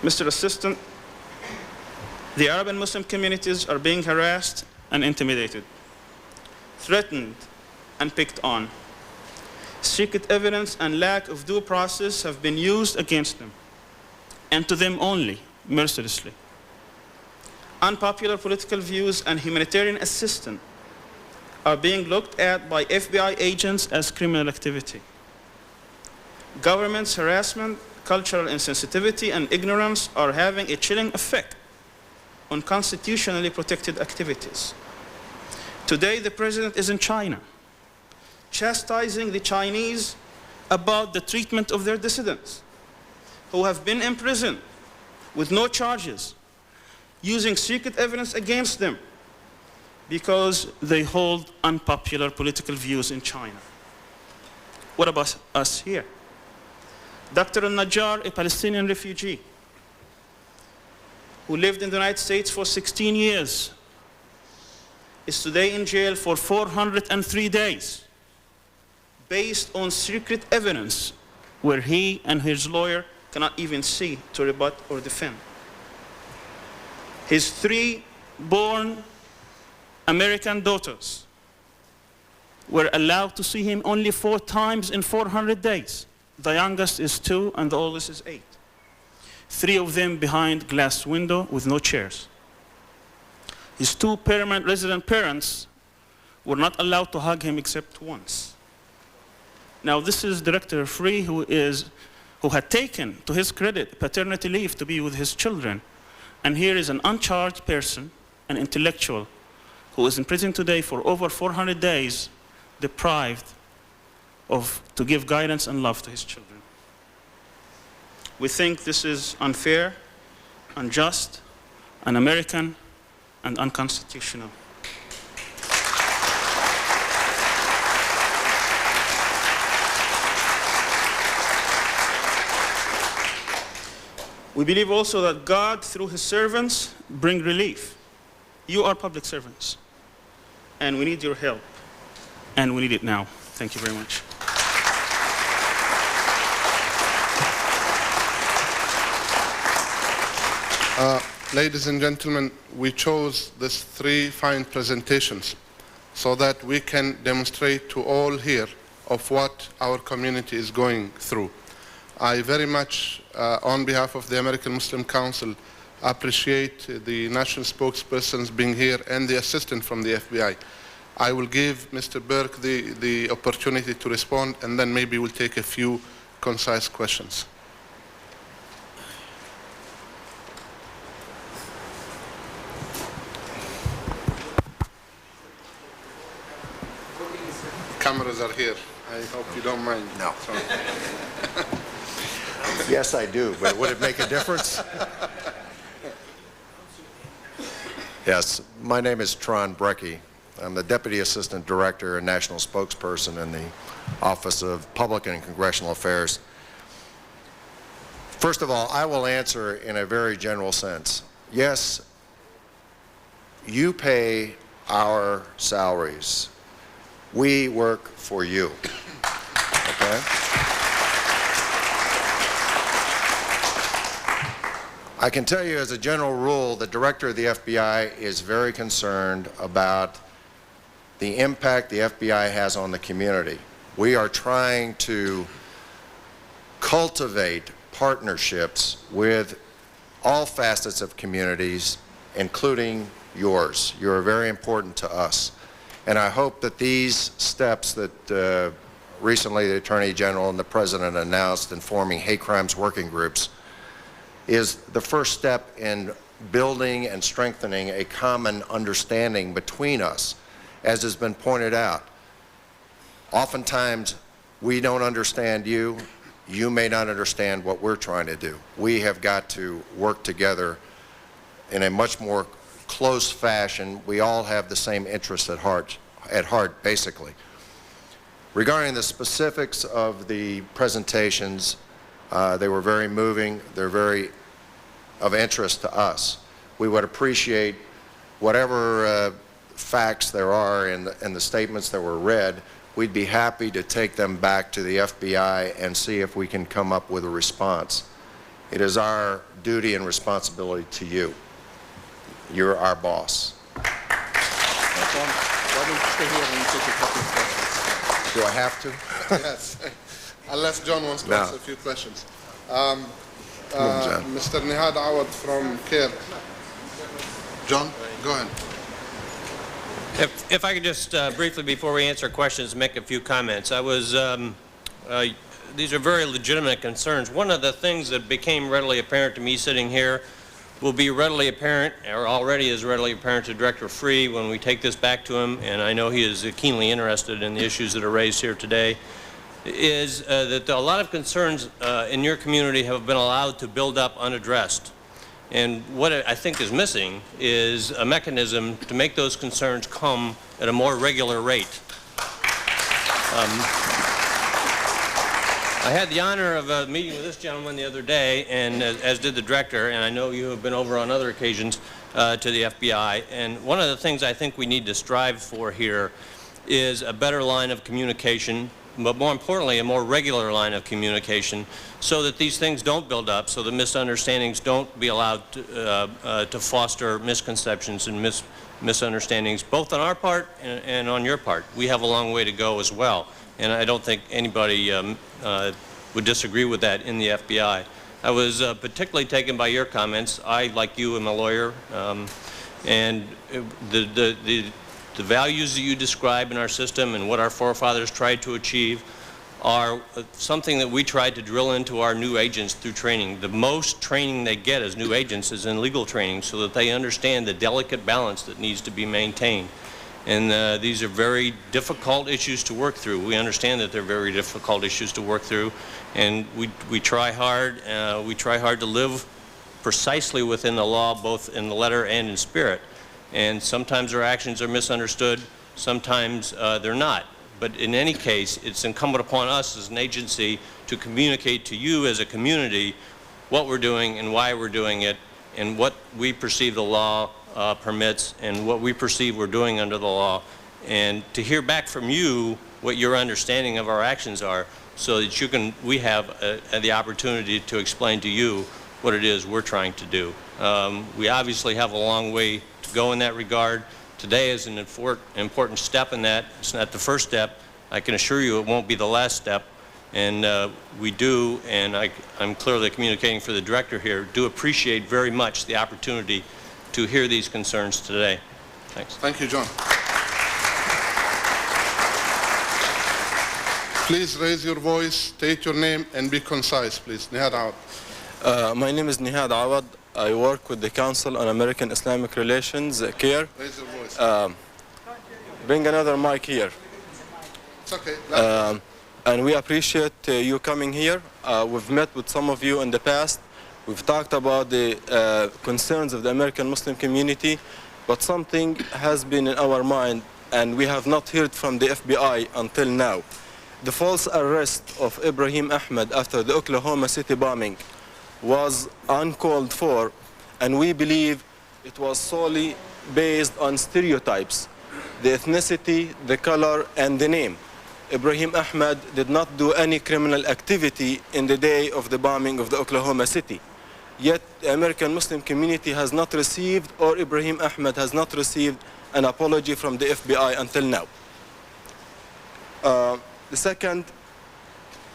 Mr. Assistant, the Arab and Muslim communities are being harassed and intimidated, threatened and picked on. Secret evidence and lack of due process have been used against them, and to them only, mercilessly. Unpopular political views and humanitarian assistance are being looked at by FBI agents as criminal activity. Government's harassment, cultural insensitivity, and ignorance are having a chilling effect on constitutionally protected activities. Today, the president is in China, chastising the Chinese about the treatment of their dissidents who have been imprisoned with no charges, using secret evidence against them because they hold unpopular political views in China. What about us here? Dr. al-Najjar, a Palestinian refugee who lived in the United States for 16 years, is today in jail for 403 days based on secret evidence where he and his lawyer cannot even see to rebut or defend. His 3 born American daughters were allowed to see him only 4 times in 400 days. The youngest is 2 and the oldest is 8. 3 of them behind glass window with no chairs. His 2 permanent resident parents were not allowed to hug him except once. Now this is Director Free, who had taken, to his credit, paternity leave to be with his children. And here is an uncharged person, an intellectual, who is in prison today for over 400 days, deprived to give guidance and love to his children. We think this is unfair, unjust, un-American, and unconstitutional. We believe also that God, through his servants, bring relief. You are public servants, and we need your help, and we need it now. Thank you very much. Ladies and gentlemen, we chose these 3 fine presentations so that we can demonstrate to all here of what our community is going through. I very much, on behalf of the American Muslim Council, appreciate the national spokespersons being here and the assistant from the FBI. I will give Mr. Burke the opportunity to respond, and then maybe we'll take a few concise questions. Cameras are here. I hope you don't mind. No. Yes, I do, but would it make a difference? Yes, my name is Tron Brekke. I'm the Deputy Assistant Director and National Spokesperson in the Office of Public and Congressional Affairs. First of all, I will answer in a very general sense. Yes, you pay our salaries. We work for you, okay? I can tell you as a general rule, the Director of the FBI is very concerned about the impact the FBI has on the community. We are trying to cultivate partnerships with all facets of communities, including yours. You are very important to us. And I hope that these steps that recently the Attorney General and the President announced in forming hate crimes working groups is the first step in building and strengthening a common understanding between us. As has been pointed out, oftentimes we don't understand you. You may not understand what we're trying to do. We have got to work together in a much more close fashion. We all have the same interests at heart, basically. Regarding the specifics of the presentations, they were very moving. They're very of interest to us. We would appreciate whatever facts there are in the statements that were read. We'd be happy to take them back to the FBI and see if we can come up with a response. It is our duty and responsibility to you. You're our boss. Why don't you stay here and take a couple of questions? Do I have to? Yes, unless John wants to No. ask a few questions. Mr. Nihad Awad from CARE. John, go ahead. If I could just briefly, before we answer questions, make a few comments. These are very legitimate concerns. One of the things that became readily apparent to me sitting here will be readily apparent, or already is readily apparent to Director Free when we take this back to him, and I know he is keenly interested in the issues that are raised here today, is that a lot of concerns in your community have been allowed to build up unaddressed. And what I think is missing is a mechanism to make those concerns come at a more regular rate. I had the honor of meeting with this gentleman the other day, and as did the director, and I know you have been over on other occasions to the FBI. And one of the things I think we need to strive for here is a better line of communication, but more importantly, a more regular line of communication, so that these things don't build up, so that misunderstandings don't be allowed to foster misconceptions and misunderstandings, both on our part and on your part. We have a long way to go as well, and I don't think anybody would disagree with that in the FBI. I was particularly taken by your comments. I, like you, am a lawyer, and the values that you describe in our system and what our forefathers tried to achieve are something that we tried to drill into our new agents through training. The most training they get as new agents is in legal training, so that they understand the delicate balance that needs to be maintained. And these are very difficult issues to work through. We understand that they're very difficult issues to work through, and we try hard. We try hard to live precisely within the law, both in the letter and in spirit. And sometimes our actions are misunderstood, sometimes they're not. But in any case, it's incumbent upon us as an agency to communicate to you as a community what we're doing and why we're doing it, and what we perceive the law permits and what we perceive we're doing under the law, and to hear back from you what your understanding of our actions are, so that we have the opportunity to explain to you what it is we're trying to do. We obviously have a long way to go in that regard. Today is an important step in that. It's not the first step. I can assure you it won't be the last step. And we do, and I'm clearly communicating for the director here, do appreciate very much the opportunity to hear these concerns today. Thanks. Thank you, John. Please raise your voice, state your name, and be concise, please. Nihad Awad. My name is Nihad Awad. I work with the Council on American Islamic Relations, CARE. Raise your voice. Bring another mic here. It's okay. And we appreciate you coming here. We've met with some of you in the past. We've talked about the concerns of the American Muslim community, but something has been in our mind, and we have not heard from the FBI until now. The false arrest of Ibrahim Ahmed after the Oklahoma City bombing was uncalled for, and we believe it was solely based on stereotypes, the ethnicity, the color, and the name. Ibrahim Ahmed did not do any criminal activity in the day of the bombing of the Oklahoma City. Yet the American Muslim community has not received, or Ibrahim Ahmed has not received, an apology from the FBI until now. The second,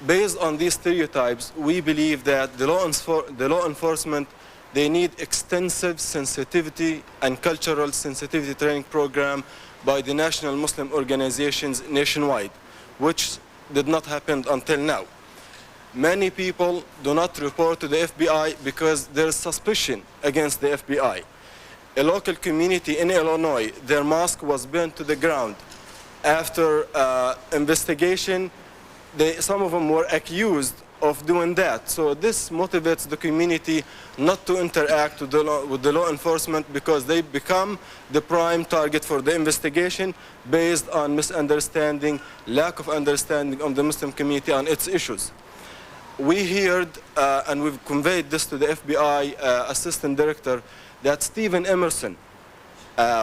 based on these stereotypes, we believe that the law enforcement, they need extensive sensitivity and cultural sensitivity training program by the national Muslim organizations nationwide, which did not happen until now. Many people do not report to the FBI because there is suspicion against the FBI. A local community in Illinois, their mosque was burned to the ground. After investigation, some of them were accused of doing that. So this motivates the community not to interact with the law enforcement, because they become the prime target for the investigation based on misunderstanding, lack of understanding of the Muslim community on its issues. We heard, and we've conveyed this to the FBI Assistant Director, that Stephen Emerson,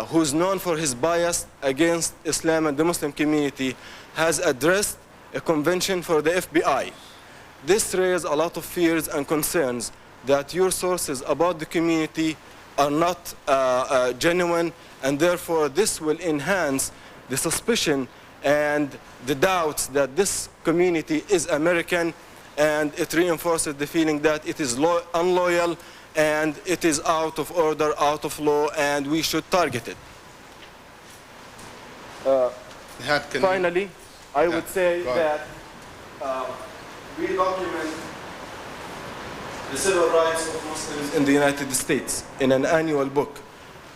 who's known for his bias against Islam and the Muslim community, has addressed a convention for the FBI. This raised a lot of fears and concerns that your sources about the community are not genuine, and therefore this will enhance the suspicion and the doubts that this community is American, and it reinforces the feeling that it is unloyal and it is out of order, out of law, and we should target it. Finally, I would say that we document the civil rights of Muslims in the United States in an annual book.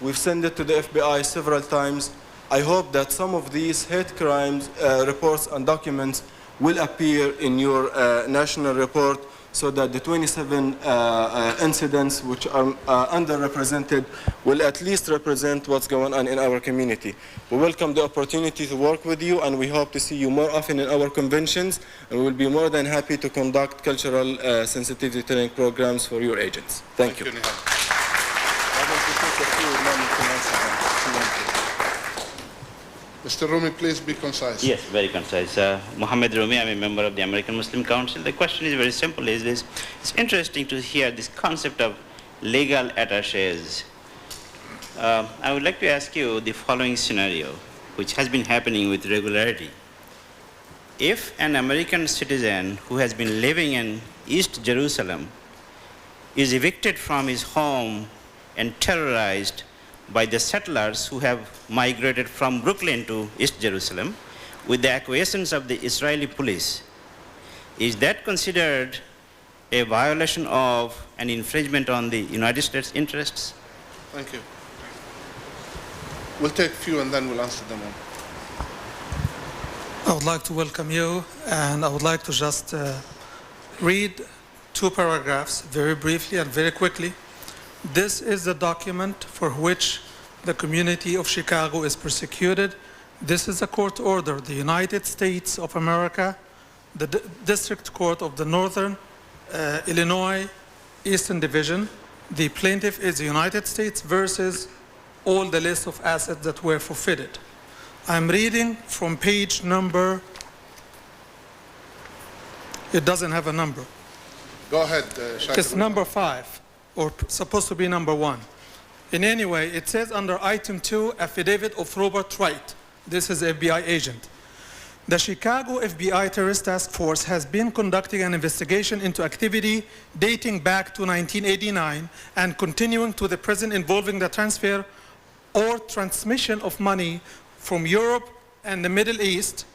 We've sent it to the FBI several times. I hope that some of these hate crimes reports and documents will appear in your national report, so that the 27 incidents which are underrepresented will at least represent what's going on in our community. We welcome the opportunity to work with you, and we hope to see you more often in our conventions, and we'll be more than happy to conduct cultural sensitivity training programs for your agents. Thank you. Mr. Rumi, please be concise. Yes, very concise. Mohammed Rumi, I'm a member of the American Muslim Council. The question is very simple. It's interesting to hear this concept of legal attaches. I would like to ask you the following scenario, which has been happening with regularity. If an American citizen who has been living in East Jerusalem is evicted from his home and terrorized by the settlers who have migrated from Brooklyn to East Jerusalem with the acquiescence of the Israeli police, is that considered a violation of an infringement on the United States interests? Thank you. We'll take a few and then we'll answer them all. I would like to welcome you, and I would like to just read 2 paragraphs very briefly and very quickly. This is the document for which the community of Chicago is persecuted. This is a court order. The United States of America, the District Court of the Northern Illinois Eastern Division. The plaintiff is the United States versus all the list of assets that were forfeited. I'm reading from page number, it doesn't have a number. Go ahead, It's number 5. Or supposed to be number 1. In any way, it says under item 2, affidavit of Robert Wright. This is FBI agent. The Chicago FBI Terrorist Task Force has been conducting an investigation into activity dating back to 1989 and continuing to the present, involving the transfer or transmission of money from Europe and the Middle East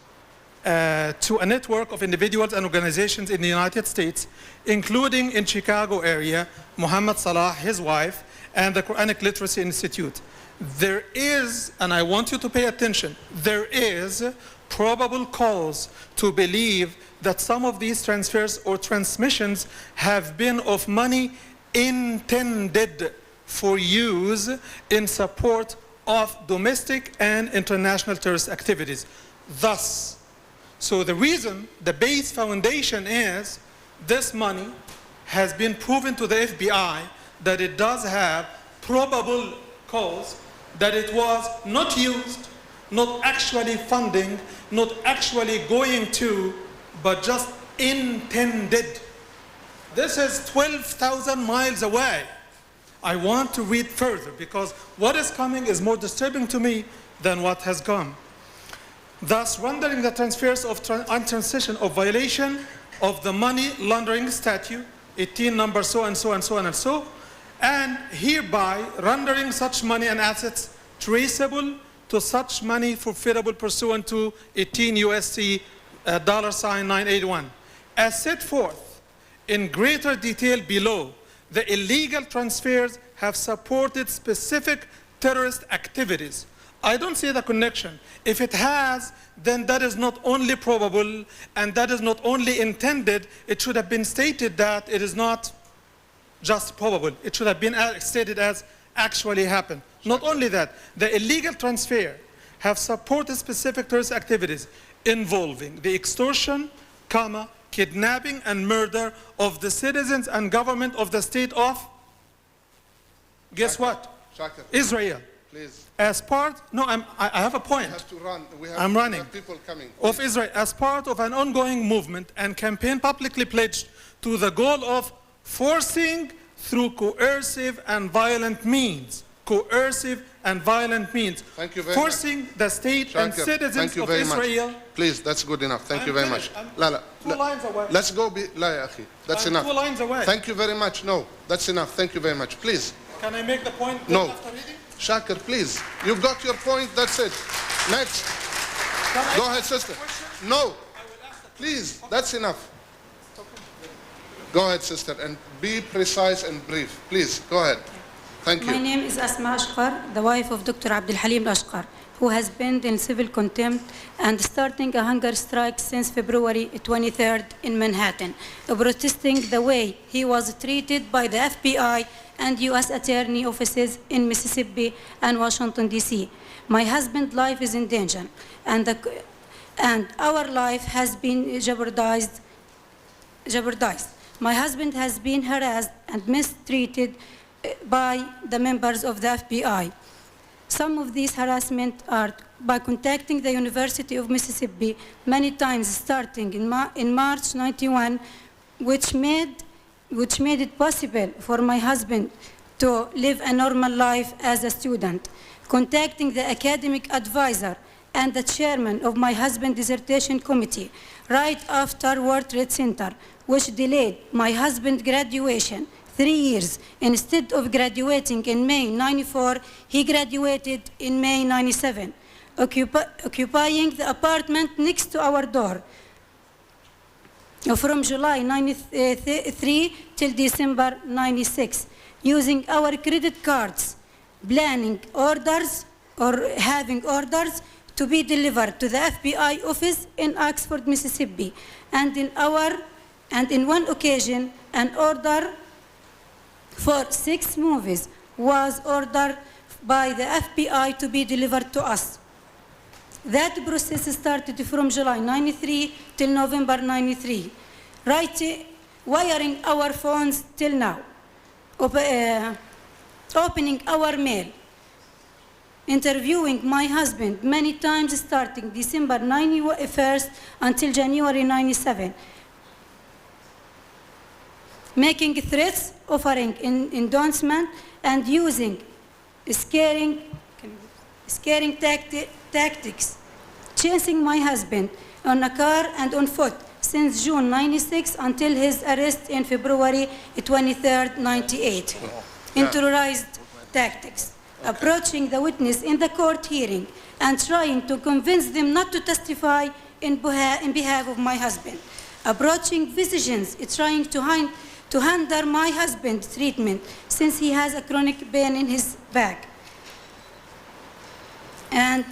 to a network of individuals and organizations in the United States, including in Chicago area, Muhammad Salah, his wife, and the Quranic Literacy Institute. There is, and I want you to pay attention, there is probable cause to believe that some of these transfers or transmissions have been of money intended for use in support of domestic and international terrorist activities. Thus, so the reason, the base foundation is this money has been proven to the FBI that it does have probable cause that it was not used, not actually funding, not actually going to, but just intended. This is 12,000 miles away. I want to read further because what is coming is more disturbing to me than what has gone. Thus rendering the transfers of and transition of violation of the money laundering statute, 18 number so and so and so and so, and hereby rendering such money and assets traceable to such money forfeitable pursuant to 18 USC $981. As set forth in greater detail below, the illegal transfers have supported specific terrorist activities. I don't see the connection. If it has, then that is not only probable and that is not only intended, it should have been stated that it is not just probable. It should have been stated as actually happened. Not only that, the illegal transfer have supported specific terrorist activities involving the extortion, kidnapping and murder of the citizens and government of the state of, guess what? Israel. Please. As part, no, I have a point. We have to run. I'm running. We have people coming. Of Israel, as part of an ongoing movement and campaign publicly pledged to the goal of forcing through coercive and violent means. Coercive and violent means. Thank you very much. Forcing the state and citizens of Israel. Much. Please, that's good enough. Thank you very much. Two lines away. Let's go. That's enough. 2 lines away. Thank you very much. No, that's enough. Thank you very much. Please. Can I make the point? No. After reading? Shakir, please. You got your point. That's it. Next. Go ahead, sister. No. Please. That's enough. Go ahead, sister, and be precise and brief. Please, go ahead. Thank you. My name is Asma Ashqar, the wife of Dr. Abdul Halim Ashqar, who has been in civil contempt and starting a hunger strike since February 23rd in Manhattan, protesting the way he was treated by the FBI and U.S. Attorney offices in Mississippi and Washington, D.C. My husband's life is in danger, and our life has been jeopardized. My husband has been harassed and mistreated by the members of the FBI. Some of these harassment are by contacting the University of Mississippi many times starting in March 91, which made it possible for my husband to live a normal life as a student. Contacting the academic advisor and the chairman of my husband's dissertation committee right after World Trade Center, which delayed my husband's graduation 3 years. Instead of graduating in May 94, he graduated in May 97, occupying the apartment next to our door from July 93 till December 96, using our credit cards, planning orders or having orders to be delivered to the FBI office in Oxford, Mississippi, and in one occasion, an order for 6 movies was ordered by the FBI to be delivered to us. That process started from July 93 till November 93, wiring our phones till now, opening our mail, interviewing my husband many times starting December 91st until January 97, making threats, offering endorsement, and using scaring tactics, chasing my husband on a car and on foot since June 96 until his arrest in February 23rd, 98. In terrorized tactics, approaching the witness in the court hearing and trying to convince them not to testify in behalf of my husband, approaching physicians, trying to hinder my husband's treatment since he has a chronic pain in his back, and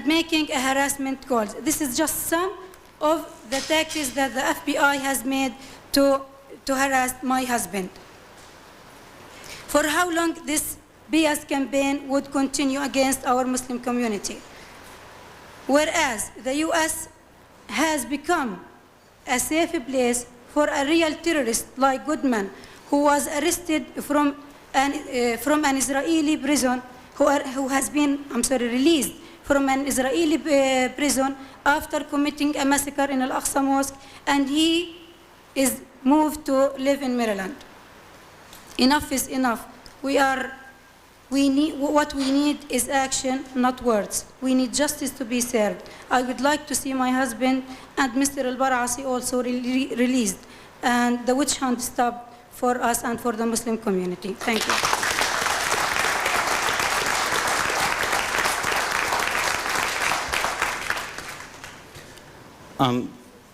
making a harassment calls. This is just some of the tactics that the FBI has made to harass my husband. For how long this BS campaign would continue against our Muslim community? Whereas the US has become a safe place for a real terrorist like Goodman, who was arrested from an Israeli prison, who has been, released from an Israeli prison after committing a massacre in Al-Aqsa Mosque, and he is moved to live in Maryland. Enough is enough. What we need is action, not words. We need justice to be served. I would like to see my husband and Mr. al-Barasi also released, and the witch hunt stopped for us and for the Muslim community. Thank you.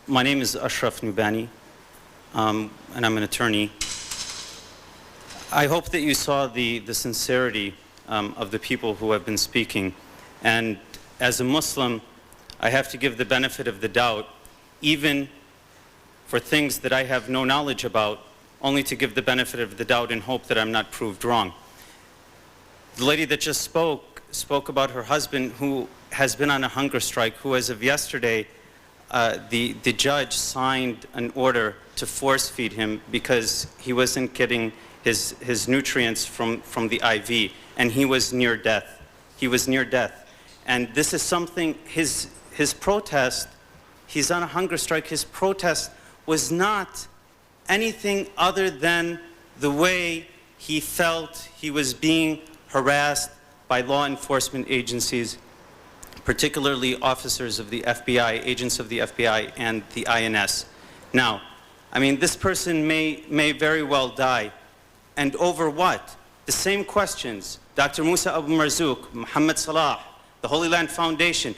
My name is Ashraf Nubani, and I'm an attorney. I hope that you saw the sincerity of the people who have been speaking. And as a Muslim, I have to give the benefit of the doubt, even for things that I have no knowledge about, only to give the benefit of the doubt and hope that I'm not proved wrong. The lady that just spoke about her husband who has been on a hunger strike, who as of yesterday, the judge signed an order to force feed him because he wasn't getting his nutrients from the IV, and he was near death. He was near death. And this is something, his protest, he's on a hunger strike, his protest was not anything other than the way he felt he was being harassed by law enforcement agencies, particularly officers of the FBI, agents of the FBI and the INS. Now, I mean, this person may very well die. And over what? The same questions. Dr. Musa Abu Marzouk, Muhammad Salah, the Holy Land Foundation,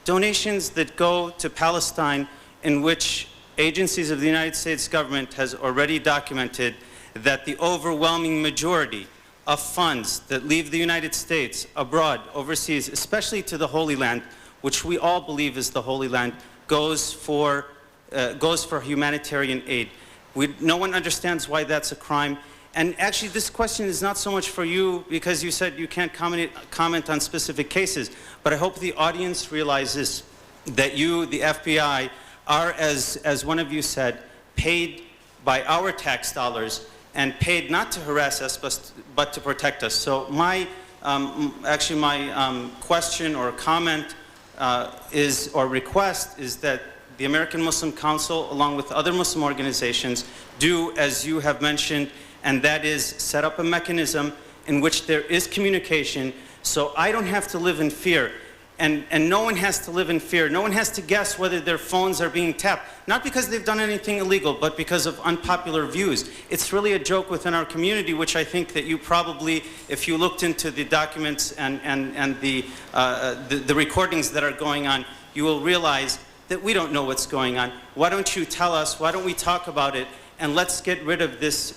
donations that go to Palestine, in which agencies of the United States government has already documented that the overwhelming majority of funds that leave the United States abroad, overseas, especially to the Holy Land, which we all believe is the Holy Land, goes for humanitarian aid. No one understands why that's a crime. And actually, this question is not so much for you, because you said you can't comment on specific cases, but I hope the audience realizes that you, the FBI, are, as one of you said, paid by our tax dollars and paid not to harass us, but to protect us. So my question or comment or request is that the American Muslim Council, along with other Muslim organizations, do as you have mentioned, and that is set up a mechanism in which there is communication, so I don't have to live in fear. And no one has to live in fear. No one has to guess whether their phones are being tapped, not because they've done anything illegal, but because of unpopular views. It's really a joke within our community, which I think that you probably, if you looked into the documents and the recordings that are going on, you will realize that we don't know what's going on. Why don't you tell us? Why don't we talk about it? And let's get rid of this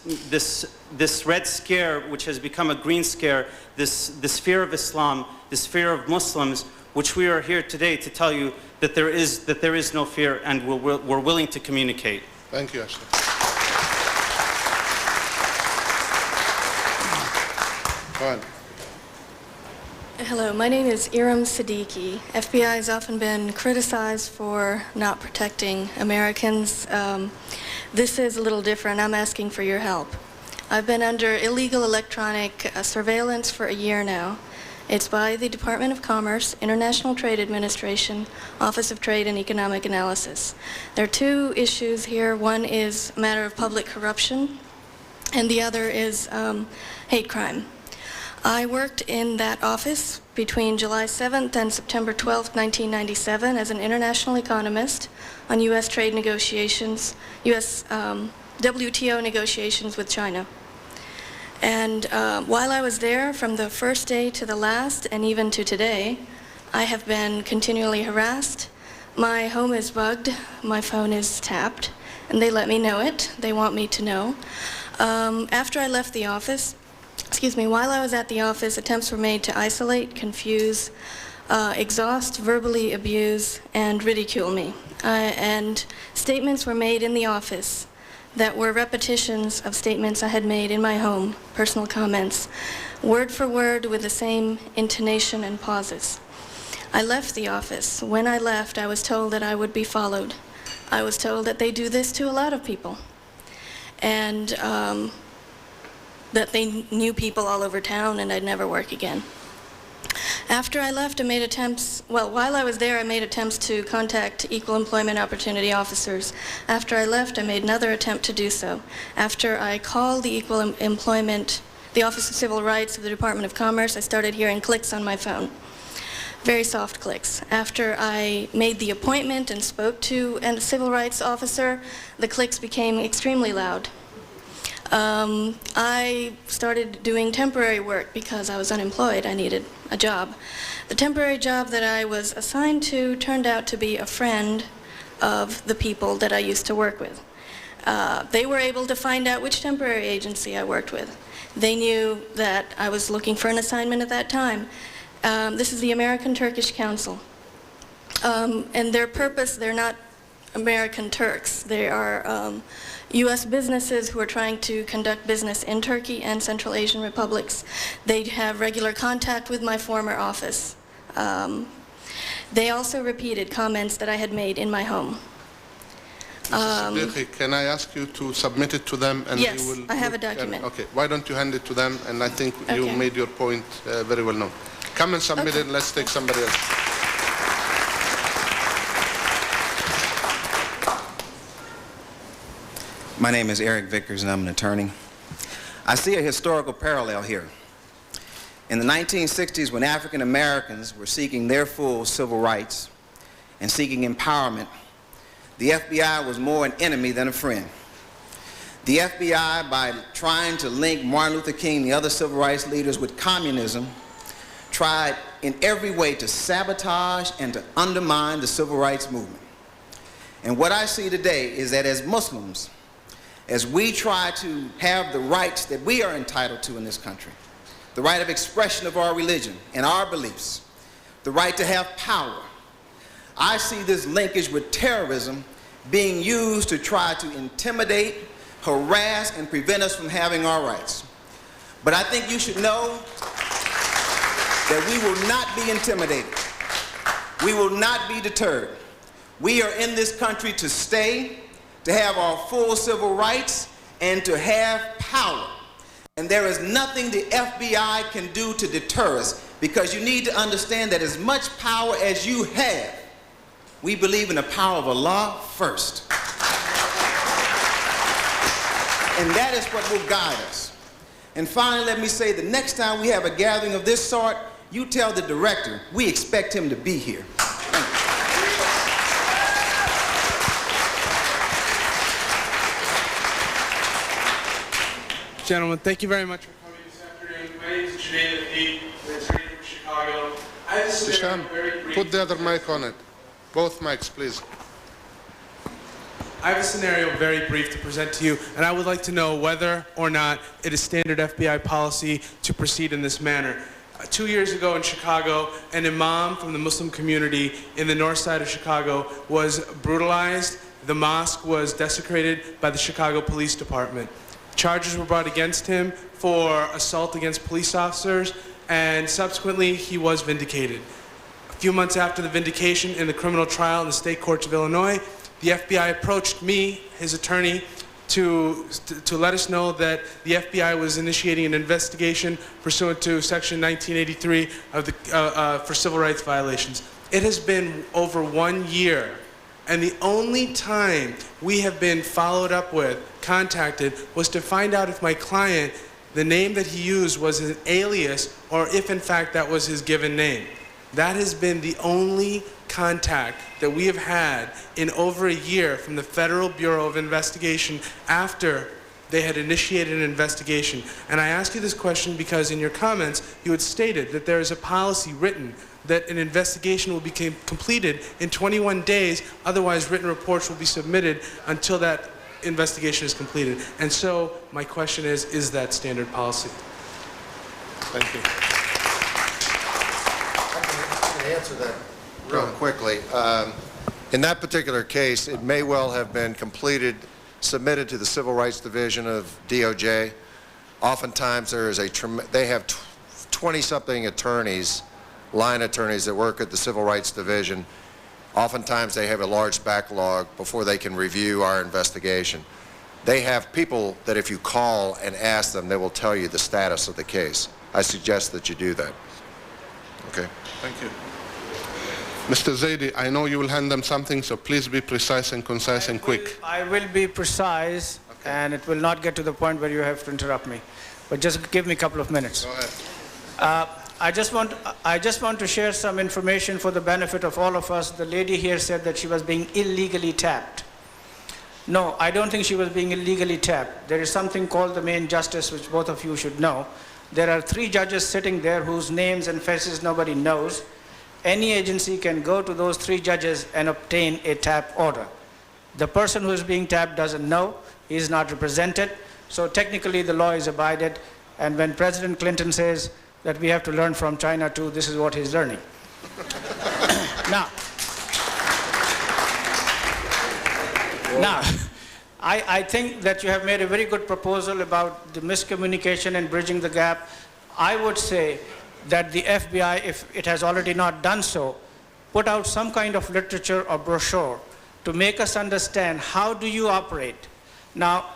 red scare, which has become a green scare, this fear of Islam, this fear of Muslims, which we are here today to tell you that there is no fear, and we're willing to communicate. Thank you, Ashraf. Go ahead. Hello, my name is Iram Siddiqui. FBI has often been criticized for not protecting Americans. This is a little different. I'm asking for your help. I've been under illegal electronic surveillance for a year now. It's by the Department of Commerce, International Trade Administration, Office of Trade and Economic Analysis. There are two issues here. One is a matter of public corruption, and the other is hate crime. I worked in that office between July 7th and September 12th, 1997 as an international economist on U.S. trade negotiations, U.S. WTO negotiations with China. And while I was there, from the first day to the last, and even to today, I have been continually harassed, My home is bugged, my phone is tapped, and they let me know it. They want me to know. After I left the office, while I was at the office, attempts were made to isolate, confuse, exhaust, verbally abuse, and ridicule me. And statements were made in the office that were repetitions of statements I had made in my home, personal comments, word for word with the same intonation and pauses. I left the office. When I left, I was told that I would be followed. I was told that they do this to a lot of people, and that they knew people all over town and I'd never work again. After I left, I made attempts, while I was there, I made attempts to contact equal employment opportunity officers. After I left, I made another attempt to do so. After I called the the Office of Civil Rights of the Department of Commerce, I started hearing clicks on my phone. Very soft clicks. After I made the appointment and spoke to a civil rights officer, the clicks became extremely loud. I started doing temporary work because I was unemployed. I needed a job. The temporary job that I was assigned to turned out to be a friend of the people that I used to work with. They were able to find out which temporary agency I worked with. They knew that I was looking for an assignment at that time. This is the American Turkish Council. And their purpose, they're not American Turks. They are U.S. businesses who are trying to conduct business in Turkey and Central Asian republics. They have regular contact with my former office. They also repeated comments that I had made in my home. Brekke, can I ask you to submit it to them? And yes, you will I have a document. Okay, why don't you hand it to them? And I think you Okay. made your point very well known. Come and submit it, and let's take somebody else. My name is Eric Vickers, and I'm an attorney. I see a historical parallel here. In the 1960s, when African Americans were seeking their full civil rights and seeking empowerment, the FBI was more an enemy than a friend. The FBI, by trying to link Martin Luther King and the other civil rights leaders with communism, tried in every way to sabotage and to undermine the civil rights movement. And what I see today is that as Muslims, as we try to have the rights that we are entitled to in this country, the right of expression of our religion and our beliefs, the right to have power, I see this linkage with terrorism being used to try to intimidate, harass, and prevent us from having our rights. But I think you should know that we will not be intimidated. We will not be deterred. We are in this country to stay, to have our full civil rights, and to have power. And there is nothing the FBI can do to deter us, because you need to understand that as much power as you have, we believe in the power of Allah first. And that is what will guide us. And finally, let me say, the next time we have a gathering of this sort, you tell the director we expect him to be here. Gentlemen, thank you very much for coming this afternoon. My name is Junaid Afiq, I'm an attorney from Chicago. I have a scenario very brief. Put the other mic on it. Both mics, please. I have a scenario very brief to present to you, and I would like to know whether or not it is standard FBI policy to proceed in this manner. 2 years ago in Chicago, an imam from the Muslim community in the north side of Chicago was brutalized. The mosque was desecrated by the Chicago Police Department. Charges were brought against him for assault against police officers, and subsequently he was vindicated. A few months after the vindication in the criminal trial in the state courts of Illinois, the FBI approached me, his attorney, to let us know that the FBI was initiating an investigation pursuant to Section 1983 of the, for civil rights violations. It has been over 1 year, and the only time we have been followed up with, contacted, was to find out if my client, the name that he used was an alias, or if in fact that was his given name. That has been the only contact that we have had in over a year from the Federal Bureau of Investigation after they had initiated an investigation. And I ask you this question because in your comments, you had stated that there is a policy written that an investigation will be completed in 21 days, otherwise written reports will be submitted until that investigation is completed. And so my question is that standard policy? Thank you. I can answer that real quickly. In that particular case, it may well have been submitted to the Civil Rights Division of DOJ. Oftentimes there is they have 20-something attorneys, line attorneys that work at the Civil Rights Division. Oftentimes they have a large backlog before they can review our investigation. They have people that if you call and ask them, they will tell you the status of the case. I suggest that you do that. Okay. Thank you. Mr. Zaidi, I know you will hand them something, so please be precise and concise and quick. I will be precise, and it will not get to the point where you have to interrupt me. But just give me a couple of minutes. Go ahead. I just want to share some information for the benefit of all of us. The lady here said that she was being illegally tapped. No, I don't think she was being illegally tapped. There is something called the main justice, which both of you should know. There are 3 judges sitting there whose names and faces nobody knows. Any agency can go to those 3 judges and obtain a tap order. The person who is being tapped doesn't know, he is not represented, so technically the law is abided, and when President Clinton says that we have to learn from China too, this is what he's learning. Now, I think that you have made a very good proposal about the miscommunication and bridging the gap. I would say that the FBI, if it has already not done so, put out some kind of literature or brochure to make us understand how do you operate. Now,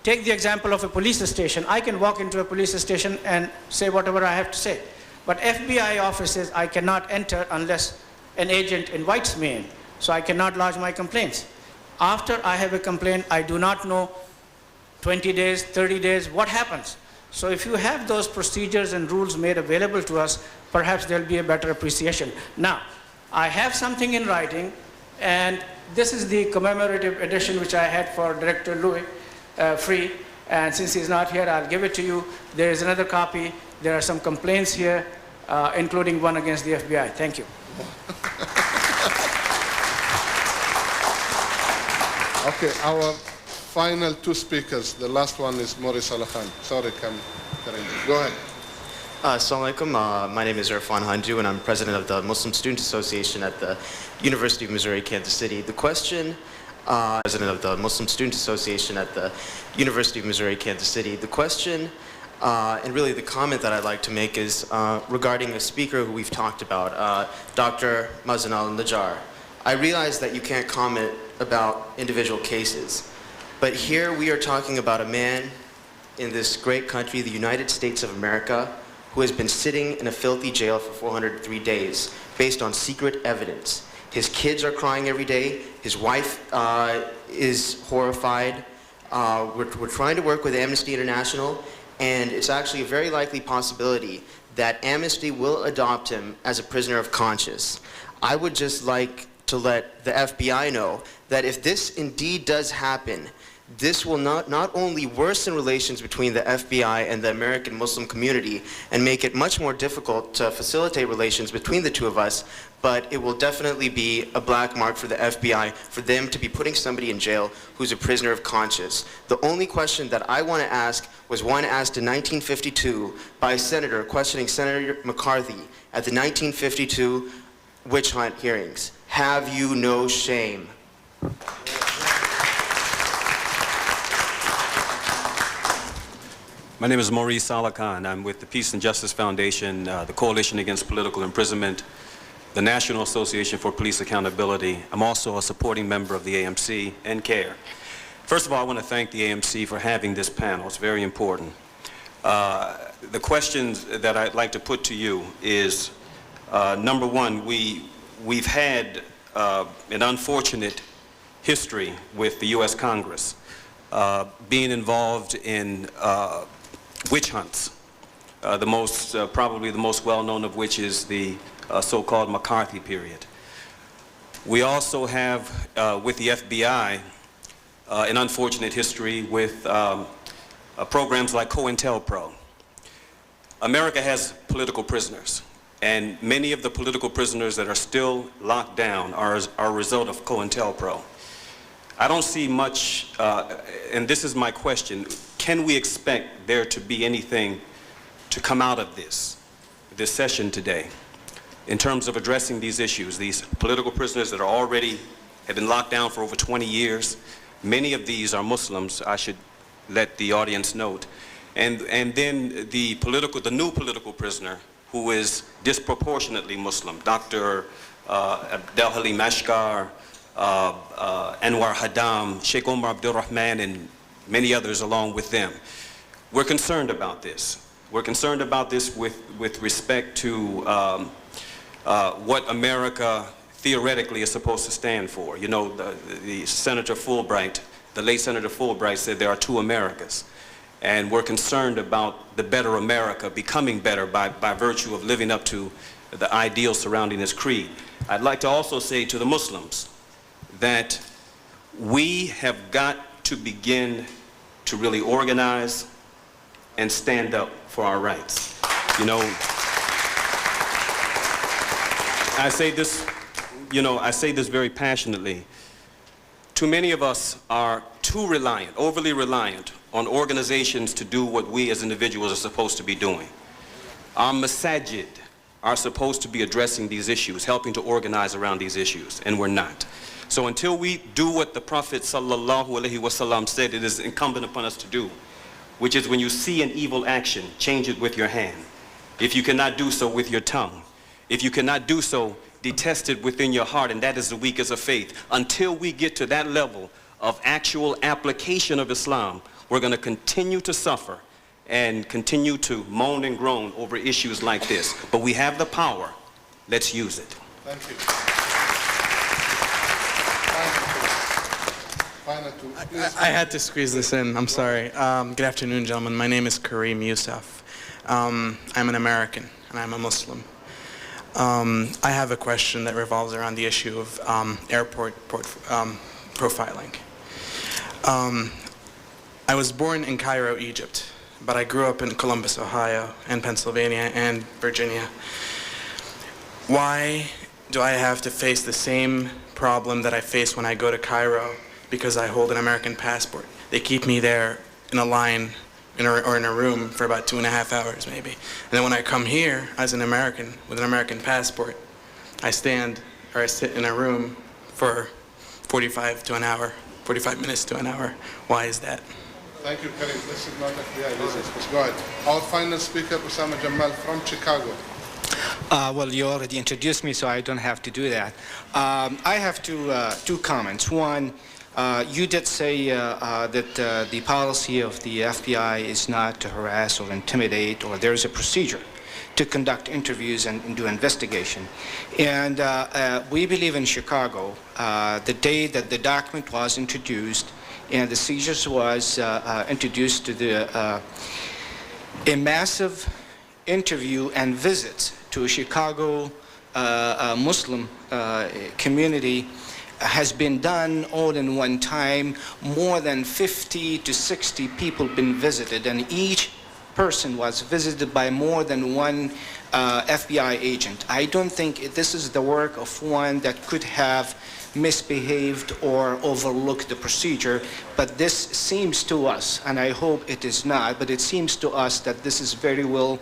take the example of a police station. I can walk into a police station and say whatever I have to say. But FBI offices, I cannot enter unless an agent invites me in. So I cannot lodge my complaints. After I have a complaint, I do not know 20 days, 30 days, what happens. So if you have those procedures and rules made available to us, perhaps there'll be a better appreciation. Now, I have something in writing, and this is the commemorative edition which I had for Director Louis, free, and since he's not here, I'll give it to you. There is another copy. There are some complaints here, including one against the FBI. Thank you. Okay, our final 2 speakers. The last one is Maurice Al-Khan. Sorry, Karim. Go ahead. Assalamu alaikum. My name is Irfan Hanju, and I'm president of the Muslim Student Association at the University of Missouri, Kansas City. The question, president of the Muslim Student Association at the University of Missouri, Kansas City. The question, and really the comment that I'd like to make is regarding a speaker who we've talked about, Dr. Mazen al-Najjar. I realize that you can't comment about individual cases, but here we are talking about a man in this great country, the United States of America, who has been sitting in a filthy jail for 403 days based on secret evidence. His kids are crying every day. His wife is horrified. We're trying to work with Amnesty International, and it's actually a very likely possibility that Amnesty will adopt him as a prisoner of conscience. I would just like to let the FBI know that if this indeed does happen, this will not only worsen relations between the FBI and the American Muslim community and make it much more difficult to facilitate relations between the two of us, but it will definitely be a black mark for the FBI for them to be putting somebody in jail who's a prisoner of conscience. The only question that I want to ask was one asked in 1952 by a senator questioning Senator McCarthy at the 1952 witch hunt hearings. Have you no shame? My name is Maurice Al-Khan. I'm with the Peace and Justice Foundation, the Coalition Against Political Imprisonment, the National Association for Police Accountability. I'm also a supporting member of the AMC and CARE. First of all, I want to thank the AMC for having this panel. It's very important. The questions that I'd like to put to you is, number one, we've had an unfortunate history with the U.S. Congress being involved in witch hunts, probably the most well-known of which is the so-called McCarthy period. We also have, with the FBI, an unfortunate history with programs like COINTELPRO. America has political prisoners, and many of the political prisoners that are still locked down are a result of COINTELPRO. I don't see much, and this is my question, can we expect there to be anything to come out of this session today in terms of addressing these issues, these political prisoners that are already have been locked down for over 20 years? Many of these are Muslims, I should let the audience note. And then the new political prisoner who is disproportionately Muslim, Dr. Abdel-Halim Ashkar, Anwar Haddam, Sheikh Omar Abdurahman, and many others along with them. We're concerned about this. We're concerned about this with respect to what America theoretically is supposed to stand for. You know, the Senator Fulbright, the late Senator Fulbright said there are two Americas. And we're concerned about the better America becoming better by virtue of living up to the ideals surrounding this creed. I'd like to also say to the Muslims that we have got to begin to really organize and stand up for our rights. You know, I say this very passionately. Too many of us are too reliant, overly reliant on organizations to do what we as individuals are supposed to be doing. Our masajid are supposed to be addressing these issues, helping to organize around these issues, and we're not. So until we do what the Prophet ﷺ said it is incumbent upon us to do, which is when you see an evil action, change it with your hand. If you cannot do so, with your tongue. If you cannot do so, detest it within your heart, and that is the weakest of faith. Until we get to that level of actual application of Islam, we're going to continue to suffer and continue to moan and groan over issues like this. But we have the power. Let's use it. Thank you. I had to squeeze this in. I'm sorry. Good afternoon, gentlemen. My name is Kareem Youssef. I'm an American, and I'm a Muslim. I have a question that revolves around the issue of airport profiling. I was born in Cairo, Egypt, but I grew up in Columbus, Ohio, and Pennsylvania, and Virginia. Why do I have to face the same problem that I face when I go to Cairo because I hold an American passport? They keep me there in a line or in a room for about 2.5 hours maybe. And then when I come here as an American with an American passport, I sit in a room for 45 minutes to an hour. Why is that? Thank you, Karim. This is not FBI business. Go ahead. Our final speaker, Osama Jamal from Chicago. Well, you already introduced me, so I don't have to do that. I have two comments. One, you did say that the policy of the FBI is not to harass or intimidate, or there's a procedure to conduct interviews and do investigation. And we believe in Chicago, the day that the document was introduced and the seizures was introduced to a massive interview and visits to a Chicago Muslim community has been done all in one time. More than 50 to 60 people been visited, and each person was visited by more than one FBI agent. I don't think this is the work of one that could have misbehaved or overlooked the procedure, but this seems to us, and I hope it is not, but it seems to us that this is very well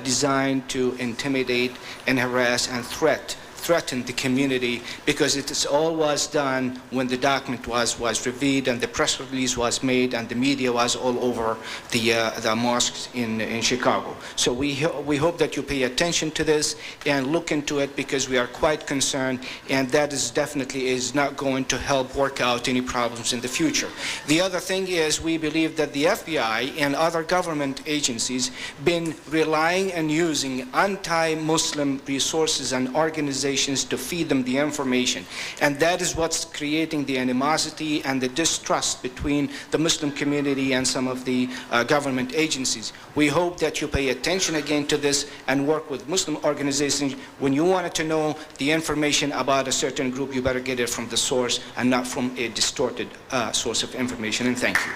designed to intimidate and harass and threaten the community, because it all was done when the document was revealed and the press release was made and the media was all over the mosques in Chicago. So we hope that you pay attention to this and look into it, because we are quite concerned, and that is definitely is not going to help work out any problems in the future. The other thing is, we believe that the FBI and other government agencies been relying and using anti-Muslim resources and organizations organizations to feed them the information. And that is what's creating the animosity and the distrust between the Muslim community and some of the government agencies. We hope that you pay attention again to this and work with Muslim organizations. When you wanted to know the information about a certain group, you better get it from the source and not from a distorted source of information. And thank you.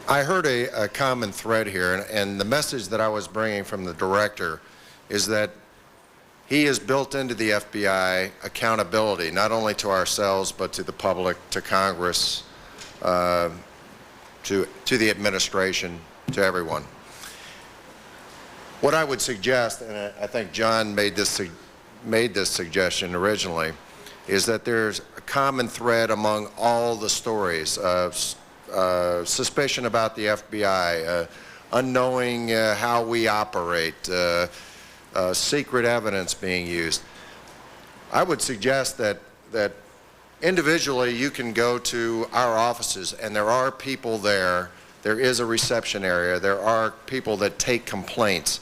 I heard a common thread here, and the message that I was bringing from the director is that he has built into the FBI accountability, not only to ourselves, but to the public, to Congress, to the administration, to everyone. What I would suggest, and I think John made this suggestion originally, is that there's a common thread among all the stories of suspicion about the FBI, unknowing how we operate, secret evidence being used. I would suggest that individually you can go to our offices, and there are people there. There is a reception area. There are people that take complaints.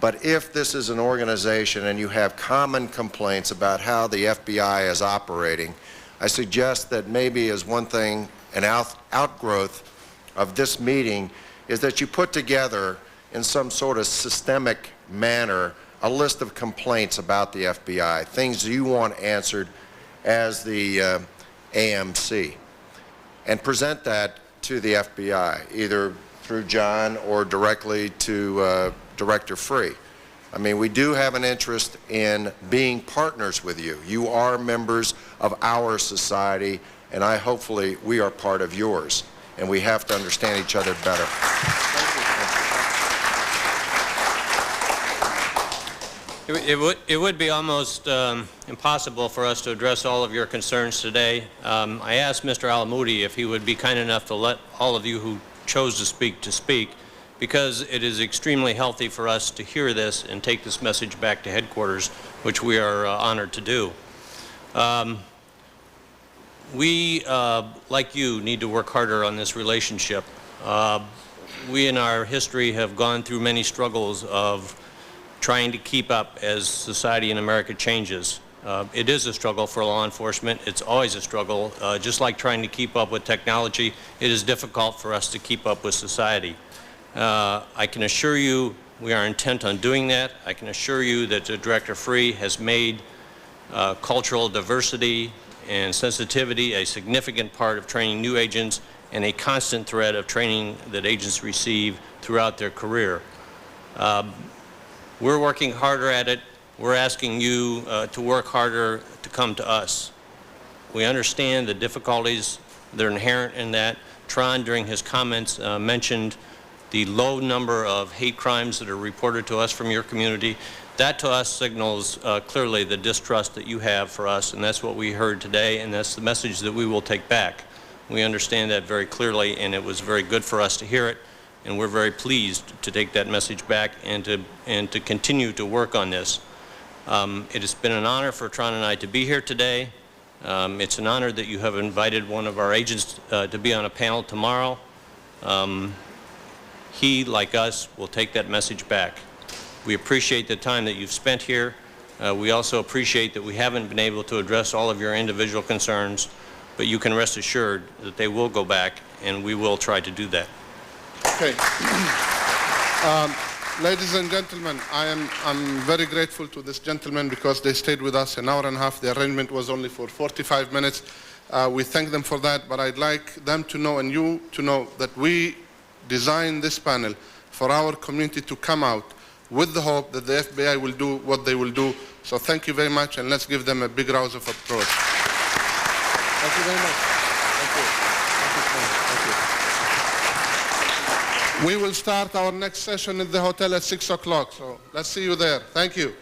But if this is an organization and you have common complaints about how the FBI is operating, I suggest that maybe as one thing, an outgrowth of this meeting is that you put together in some sort of systemic manner a list of complaints about the FBI, things you want answered as the AMC, and present that to the FBI, either through John or directly to Director Free. I mean, we do have an interest in being partners with you. You are members of our society, and hopefully we are part of yours, and we have to understand each other better. It would be almost impossible for us to address all of your concerns today. I asked Mr. Alamoudi if he would be kind enough to let all of you who chose to speak, because it is extremely healthy for us to hear this and take this message back to headquarters, which we are honored to do. We, like you, need to work harder on this relationship. We in our history have gone through many struggles of trying to keep up as society in America changes. It is a struggle for law enforcement. It's always a struggle. Just like trying to keep up with technology, it is difficult for us to keep up with society. I can assure you we are intent on doing that. I can assure you that Director Free has made cultural diversity and sensitivity a significant part of training new agents and a constant thread of training that agents receive throughout their career. We're working harder at it. We're asking you to work harder to come to us. We understand the difficulties that are inherent in that. Tron, during his comments, mentioned the low number of hate crimes that are reported to us from your community. That to us signals clearly the distrust that you have for us, and that's what we heard today, and that's the message that we will take back. We understand that very clearly, and it was very good for us to hear it, and we're very pleased to take that message back and to continue to work on this. It has been an honor for Tron and I to be here today. It's an honor that you have invited one of our agents to be on a panel tomorrow. He, like us, will take that message back. We appreciate the time that you've spent here. We also appreciate that we haven't been able to address all of your individual concerns, but you can rest assured that they will go back, and we will try to do that. Okay. Ladies and gentlemen, I'm very grateful to this gentleman because they stayed with us an hour and a half. The arrangement was only for 45 minutes. We thank them for that, but I'd like them to know and you to know that we designed this panel for our community to come out with the hope that the FBI will do what they will do. So thank you very much, and let's give them a big round of applause. Thank you very much. Thank you. We will start our next session at the hotel at 6 o'clock, so let's see you there. Thank you.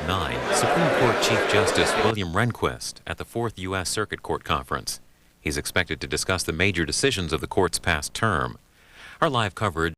9, Supreme Court Chief Justice William Rehnquist at the 4th U.S. Circuit Court Conference. He's expected to discuss the major decisions of the court's past term. Our live coverage